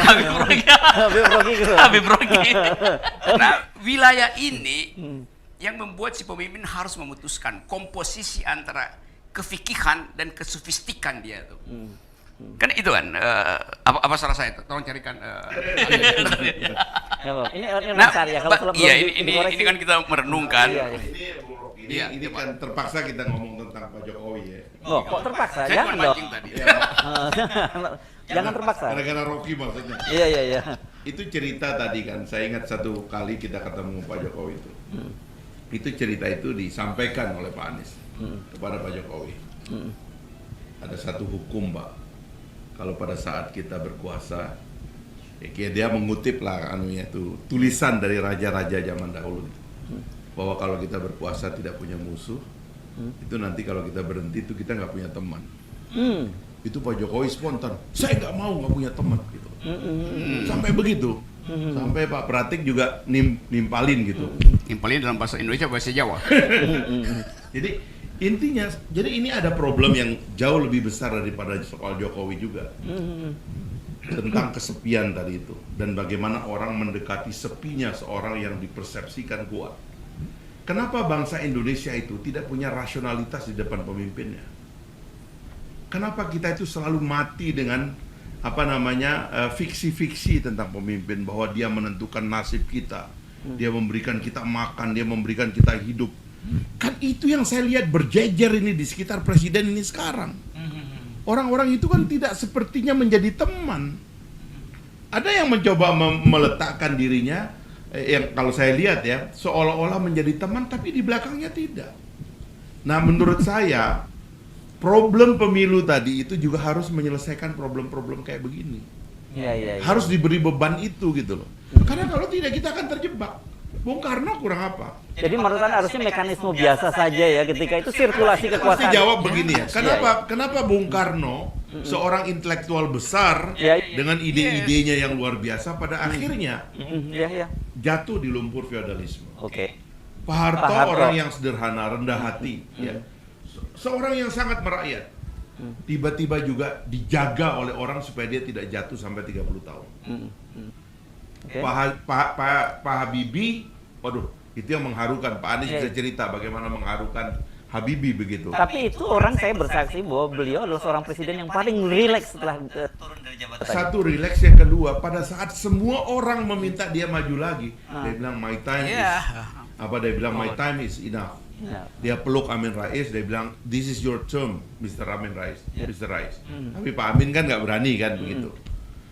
Habib Rocky. Nah, wilayah ini yang membuat si pemimpin harus memutuskan komposisi antara kefikihan dan kesufistikan dia tuh. Kan itu kan apa salah saya itu? Tolong carikan. Ini Nah, karya kalau iya ini kan kita merenungkan. Ini kan terpaksa kita ngomong tentang Pak Jokowi ya. Oh, kok terpaksa? Saya Jangan cuma dong. mancing tadi. Jangan terpaksa. Gara-gara Rocky maksudnya. Iya. Itu cerita tadi kan, saya ingat satu kali kita ketemu Pak Jokowi itu. Itu cerita itu disampaikan oleh Pak Anies kepada Pak Jokowi. Ada satu hukum, Pak. Kalau pada saat kita berkuasa, ya dia mengutip lah anunya itu tulisan dari raja-raja zaman dahulu itu. Bahwa kalau kita berpuasa tidak punya musuh, itu nanti kalau kita berhenti itu kita nggak punya teman. Itu Pak Jokowi spontan, saya nggak mau nggak punya teman gitu. Sampai begitu, sampai Pak Pratik juga nimpalin gitu. Nimpalin dalam bahasa Indonesia, bahasa Jawa. Jadi intinya, jadi ini ada problem yang jauh lebih besar daripada soal Jokowi juga. Tentang kesepian tadi itu dan bagaimana orang mendekati sepinya seorang yang dipersepsikan kuat. Kenapa bangsa Indonesia itu tidak punya rasionalitas di depan pemimpinnya? Kenapa kita itu selalu mati dengan fiksi-fiksi tentang pemimpin bahwa dia menentukan nasib kita, dia memberikan kita makan, dia memberikan kita hidup. Kan itu yang saya lihat berjejer ini di sekitar presiden ini sekarang. Orang-orang itu kan tidak sepertinya menjadi teman. Ada yang mencoba meletakkan dirinya, yang kalau saya lihat ya, seolah-olah menjadi teman, tapi di belakangnya tidak. Nah, menurut saya, problem pemilu tadi itu juga harus menyelesaikan problem-problem kayak begini. Iya. Harus diberi beban itu gitu loh. Karena kalau tidak kita akan terjebak. Bung Karno kurang apa? Jadi menurut Anda harusnya mekanisme biasa saja ya ketika itu sirkulasi Pasti kekuasaan. jawab begini ya. Iya. Kenapa Bung Karno seorang intelektual besar Ya. dengan ide-idenya yang luar biasa pada akhirnya Ya. jatuh di lumpur feodalisme. Oke. Pak Harto Pak Harto. orang yang sederhana, rendah hati, ya. Seorang yang sangat merakyat. Tiba-tiba juga dijaga oleh orang supaya dia tidak jatuh sampai 30 tahun. Oke. Pak Habibie, waduh, itu yang mengharukan. Pak Anies Iya. bisa cerita bagaimana mengharukan Habibie begitu. Tapi itu orang saya bersaksi bahwa beliau adalah seorang presiden yang paling rileks setelah turun dari jabatan. Satu, rileks. Yang kedua, pada saat semua orang meminta dia maju lagi, dia bilang my time is dia bilang my time is enough. Ya. Dia peluk Amin Rais, dia bilang this is your term, Mr. Amin Rais, Mr. Rais. Tapi Pak Amin kan nggak berani kan begitu.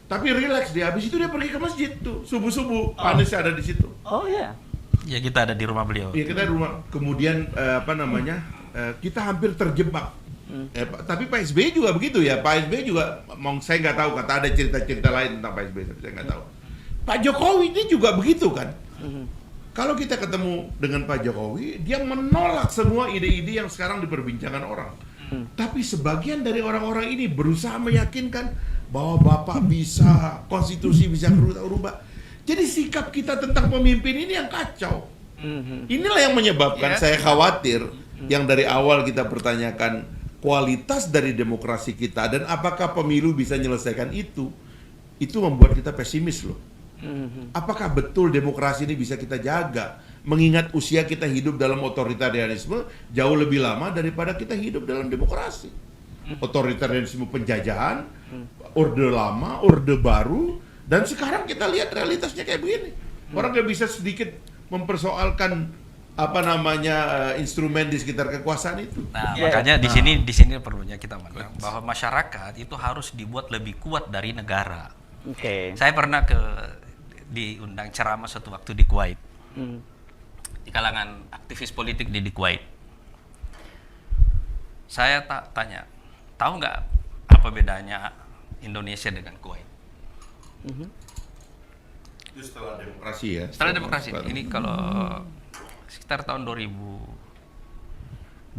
Tapi rileks dia. Habis itu dia pergi ke masjid tuh subuh-subuh. Pak Anies ada di situ. Oh iya. Ya kita ada di rumah beliau. Iya, kita di rumah. Kemudian kita hampir terjebak. Tapi Pak SBY juga begitu ya. Pak SBY juga, saya nggak tahu, kata ada cerita-cerita lain tentang Pak SBY, tapi saya nggak tahu. Pak Jokowi ini juga begitu kan. Kalau kita ketemu dengan Pak Jokowi, dia menolak semua ide-ide yang sekarang diperbincangkan orang. Tapi sebagian dari orang-orang ini berusaha meyakinkan bahwa Bapak bisa, konstitusi bisa berubah. Jadi sikap kita tentang pemimpin ini yang kacau. Inilah yang menyebabkan saya khawatir yang dari awal kita pertanyakan kualitas dari demokrasi kita dan apakah pemilu bisa menyelesaikan itu membuat kita pesimis loh. Apakah betul demokrasi ini bisa kita jaga? Mengingat usia kita hidup dalam otoritarianisme jauh lebih lama daripada kita hidup dalam demokrasi. Otoritarianisme penjajahan, orde lama, orde baru, dan sekarang kita lihat realitasnya kayak begini. Orang nggak bisa sedikit mempersoalkan instrumen di sekitar kekuasaan itu. Nah, makanya di sini perlunya kita pandang bahwa masyarakat itu harus dibuat lebih kuat dari negara. Oke. Saya pernah diundang ceramah suatu waktu di Kuwait. Di kalangan aktivis politik di Kuwait. Saya tanya, tahu nggak apa bedanya Indonesia dengan Kuwait? Itu setelah demokrasi ya. Setelah demokrasi. Ini kalau sekitar tahun 2005.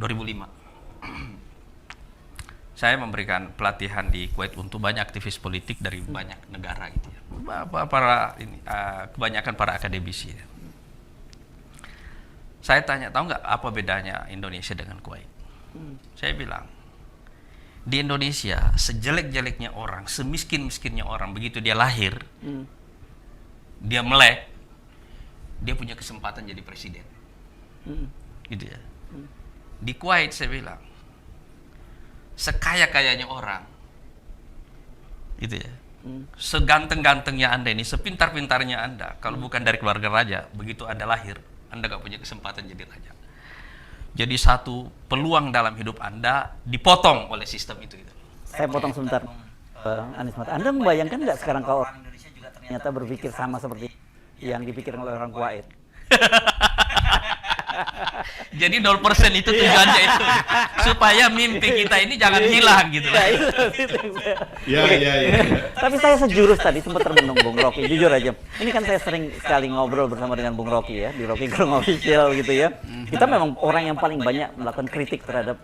Saya memberikan pelatihan di Kuwait untuk banyak aktivis politik dari banyak negara gitu ya. Kebanyakan para akademisi. Ya. Saya tanya, tahu nggak apa bedanya Indonesia dengan Kuwait? Saya bilang, di Indonesia sejelek-jeleknya orang, semiskin-miskinnya orang, begitu dia lahir, dia melek, dia punya kesempatan jadi presiden. Gitu ya. Di Kuwait saya bilang, sekaya-kayanya orang, gitu ya, seganteng-gantengnya Anda ini, sepintar-pintarnya Anda, kalau bukan dari keluarga raja, begitu Anda lahir, Anda gak punya kesempatan jadi raja. Jadi satu peluang dalam hidup Anda dipotong oleh sistem itu. Saya potong sebentar, Anies Mata. Anda membayangkan nggak sekarang kalau orang Indonesia juga ternyata berpikir sama seperti yang dipikirkan oleh orang Kuwait? Jadi 0% itu tujuannya itu supaya mimpi kita ini jangan hilang gitu. Ya. Tapi saya sejurus tadi sempat termenung Bung Rocky, jujur aja. Ini kan saya sering sekali ngobrol bersama dengan Bung Rocky ya di Rocky Gerung Official gitu ya. Kita memang orang yang paling banyak melakukan kritik terhadap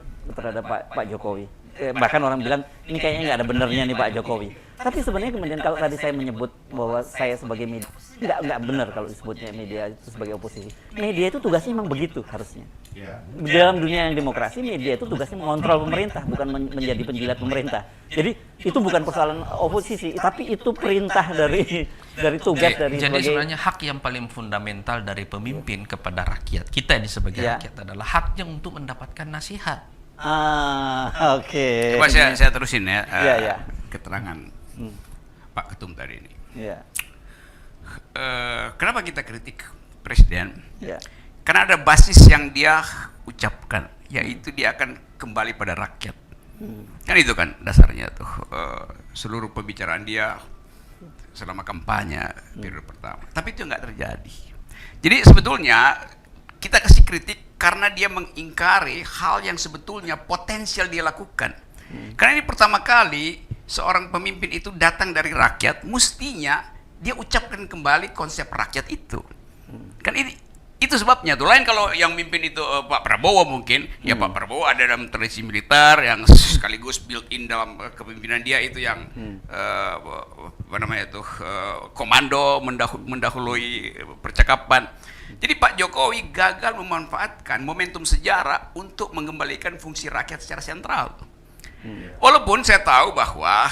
Pak Jokowi. Bahkan orang bilang ini kayaknya nggak ada benernya nih Pak Jokowi. Tapi sebenarnya kemudian kalau tadi saya menyebut bahwa saya sebagai media, nggak benar kalau disebutnya media itu sebagai oposisi. Media itu tugasnya memang begitu harusnya. Di dalam dunia yang demokrasi, media itu tugasnya mengontrol pemerintah, bukan menjadi penjilat pemerintah. Jadi itu bukan persoalan oposisi, tapi itu perintah dari tugas dari Jadi sebagai, sebenarnya hak yang paling fundamental dari pemimpin kepada rakyat kita ini sebagai rakyat adalah haknya untuk mendapatkan nasihat. Oke. Coba saya terusin ya, Iya. keterangan Pak Ketum tadi ini. Iya. Kenapa kita kritik Presiden? Iya. Karena ada basis yang dia ucapkan, yaitu dia akan kembali pada rakyat. Kan itu kan dasarnya tuh, seluruh pembicaraan dia selama kampanye periode pertama. Tapi itu nggak terjadi. Jadi sebetulnya kita kasih kritik karena dia mengingkari hal yang sebetulnya potensial dia lakukan. Karena ini pertama kali seorang pemimpin itu datang dari rakyat, mestinya dia ucapkan kembali konsep rakyat itu. Kan itu sebabnya tuh. Lain kalau yang mimpin itu Pak Prabowo mungkin, ya Pak Prabowo ada dalam tradisi militer yang sekaligus built-in dalam kepemimpinan dia itu yang apa namanya itu komando mendahului percakapan. Jadi Pak Jokowi gagal memanfaatkan momentum sejarah untuk mengembalikan fungsi rakyat secara sentral. Walaupun saya tahu bahwa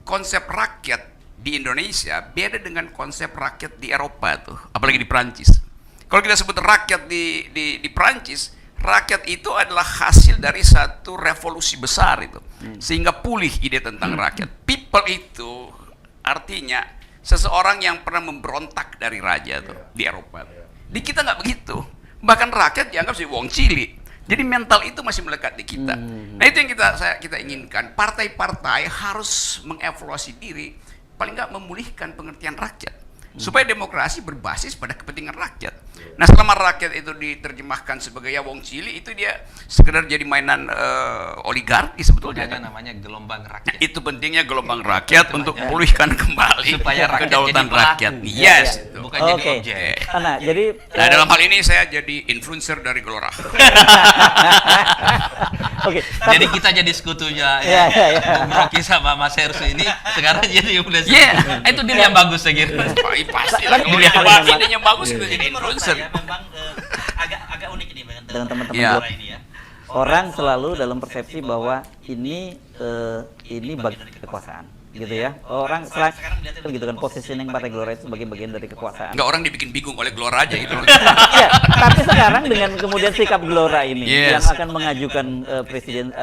konsep rakyat di Indonesia beda dengan konsep rakyat di Eropa tuh, apalagi di Prancis. Kalau kita sebut rakyat di Prancis, rakyat itu adalah hasil dari satu revolusi besar itu, sehingga pulih ide tentang rakyat. People itu artinya seseorang yang pernah memberontak dari raja tuh di Eropa. Di kita nggak begitu, bahkan rakyat dianggap sebagai wong cilik. Jadi mental itu masih melekat di kita. Nah itu yang kita inginkan. Partai-partai harus mengevaluasi diri, paling nggak memulihkan pengertian rakyat, supaya demokrasi berbasis pada kepentingan rakyat. Nah selama rakyat itu diterjemahkan sebagai ya wong cili, itu dia sekedar jadi mainan oligarki sebetulnya. Makanya namanya gelombang rakyat. Itu pentingnya gelombang rakyat untuk memulihkan kembali supaya rakyat kedaulatan jadi pelaku. rakyat. Yes. Itu. Bukan jadi Oke. objek. Nah, jadi Nah dalam hal ini saya jadi influencer dari Gelora. oke. Jadi kita jadi sekutunya Iya, iya, iya. Bung Rocky sama Mas Hersu ini sekarang jadi influencer. Iya. Itu deal yang bagus saya kira. Pasti lah, kalau Dilihat dia memang. idenya bagus kita jadi influencer. memang agak unik ini Dengan teman-teman Iya. Gelora ini ya. Orang selalu dalam persepsi bahwa ini bagian dari kekuasaan, gitu ya. Orang sekarang gitu kan, positioning Partai Gelora itu sebagai bagian dari kekuasaan. Enggak, orang dibikin bingung oleh Gelora aja gitu. Ya, tapi sekarang dengan kemudian sikap Gelora ini Yes. yang akan mengajukan presiden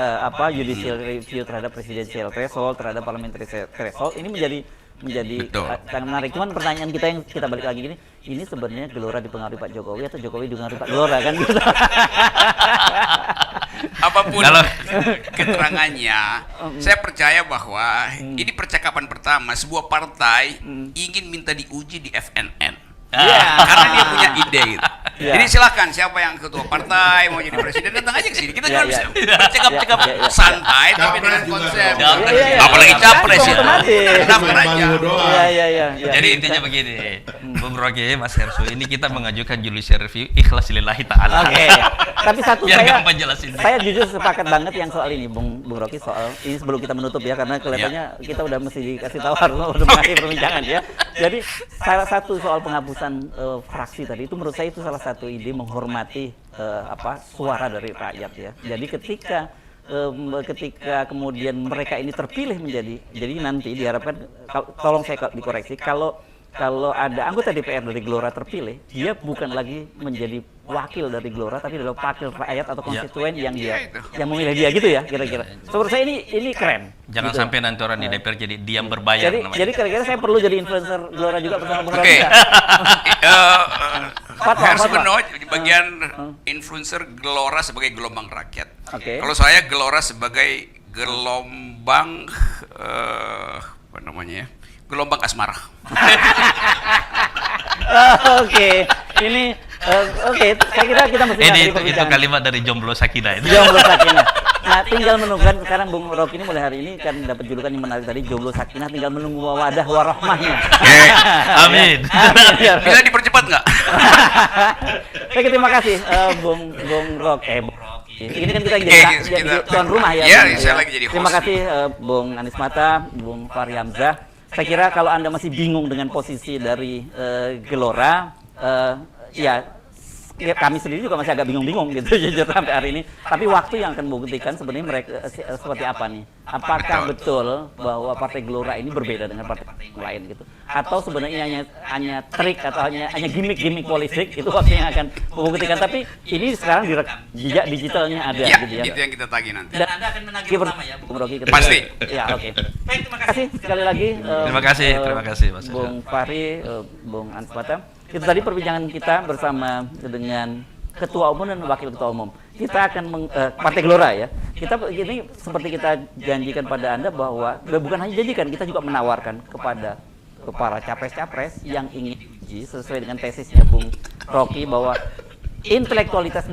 judicial review terhadap presidential threshold, terhadap parliamentary threshold, ini menjadi Betul. sangat menarik. Cuman pertanyaan kita yang kita balik lagi gini, ini sebenarnya Gelora dipengaruhi Pak Jokowi atau Jokowi dipengaruhi Pak Gelora kan gitu. Apapun Kalau- keterangannya, saya percaya bahwa ini percakapan pertama sebuah partai ingin minta diuji di FNN. Iya. Karena dia punya ide gitu. Iya. Jadi silakan siapa yang ketua partai mau jadi presiden datang aja ke sini. Kita Iya, juga iya. bisa bercakap-cakap Iya, iya. santai tapi Capres dengan juga. konsep. Capres. Iya, iya. Apalagi capres ya. Otomatis. Daftar aja. Baliho doang. Iya. Jadi intinya begini, Bung Rocky, Mas Hersu, ini kita mengajukan judicial review ikhlas lillahi ta'ala. Oke. Tapi satu Biar saya gampang jelasin. saya jujur sepakat banget yang soal ini, Bung Rocky, soal ini sebelum kita menutup ya, karena kelihatannya kita udah mesti dikasih tahu harus udah mengakhiri perbincangan ya. Jadi salah satu soal penghapusan fraksi tadi itu menurut saya itu salah satu ide menghormati suara dari rakyat ya. Jadi ketika kemudian mereka ini terpilih jadi nanti diharapkan, tolong saya dikoreksi, kalau ada anggota DPR dari Gelora terpilih, dia bukan lagi menjadi wakil dari Gelora, tapi adalah wakil rakyat atau konstituen yang memilih dia gitu ya, kira-kira. Menurut saya ini keren. Jangan gitu. sampai nanti orang di DPR jadi diam berbayar namanya. Jadi kira-kira saya perlu jadi influencer Gelora juga bersama Bung Rocky. Oke. Fatwa. Harus benar di bagian influencer Gelora sebagai gelombang rakyat. Oke. Kalau saya Gelora sebagai gelombang apa namanya ya? Gelombang asmara. Oke. Ini oke, saya kira kita mesti Ini akhiri itu perbincangan. kalimat dari Jomblo Sakina itu. Jomblo Sakinah. Nah, tinggal menunggu kan sekarang Bung Rocky ini mulai hari ini kan dapat julukan yang menarik tadi, Jomblo Sakinah, tinggal menunggu wadah warahmahnya. Amin. Amin. Ya. Bisa dipercepat nggak? Oke, terima kasih Bung Rocky. Ini kan kita jadi tuan rumah ya. Iya, Bung, saya ya. lagi jadi host. Terima kasih Bung Anies Mata, Bung Fahri Hamzah. Saya kira kalau Anda masih bingung dengan posisi dari Gelora, ya kami sendiri juga masih agak bingung-bingung gitu jujur sampai hari ini. Tapi waktu yang akan membuktikan sebenarnya mereka seperti apa nih. Apakah betul bahwa Partai Gelora ini berbeda dengan partai-partai yang lain gitu? Atau sebenarnya hanya trik atau hanya gimmick-gimmick politik, itu waktu yang akan membuktikan. Tapi ini sekarang direkam, jejak digitalnya ada Ya, gitu ya. itu yang kita tagih nanti. Dan Anda akan menagih Ki pertama ya, Bung Rocky Pasti. Ya, oke. Baik, terima Terima kasih. kasih sekali lagi. Terima kasih, Mas. Bung Fahri, Bung Anies Mata. Itu tadi perbincangan kita bersama dengan Ketua Umum dan Wakil Ketua Umum. Kita akan Partai Gelora ya. Kita ini seperti kita janjikan pada Anda bahwa bukan hanya janjikan, kita juga menawarkan kepada para capres-capres yang ingin diuji sesuai dengan tesisnya Bung Rocky bahwa intelektualitas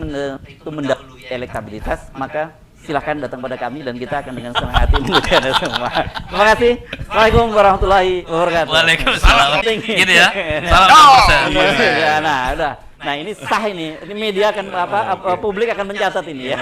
itu mendahului elektabilitas, maka silahkan datang pada kami dan kita akan dengan senang hati mengikuti Anda semua. Terima kasih. Assalamualaikum warahmatullahi wabarakatuh. Waalaikumsalam. Tinggi. Gitu ya. Salam Ya, nah, udah. Nah, ini sah ini. Ini media akan publik akan mencatat ini ya.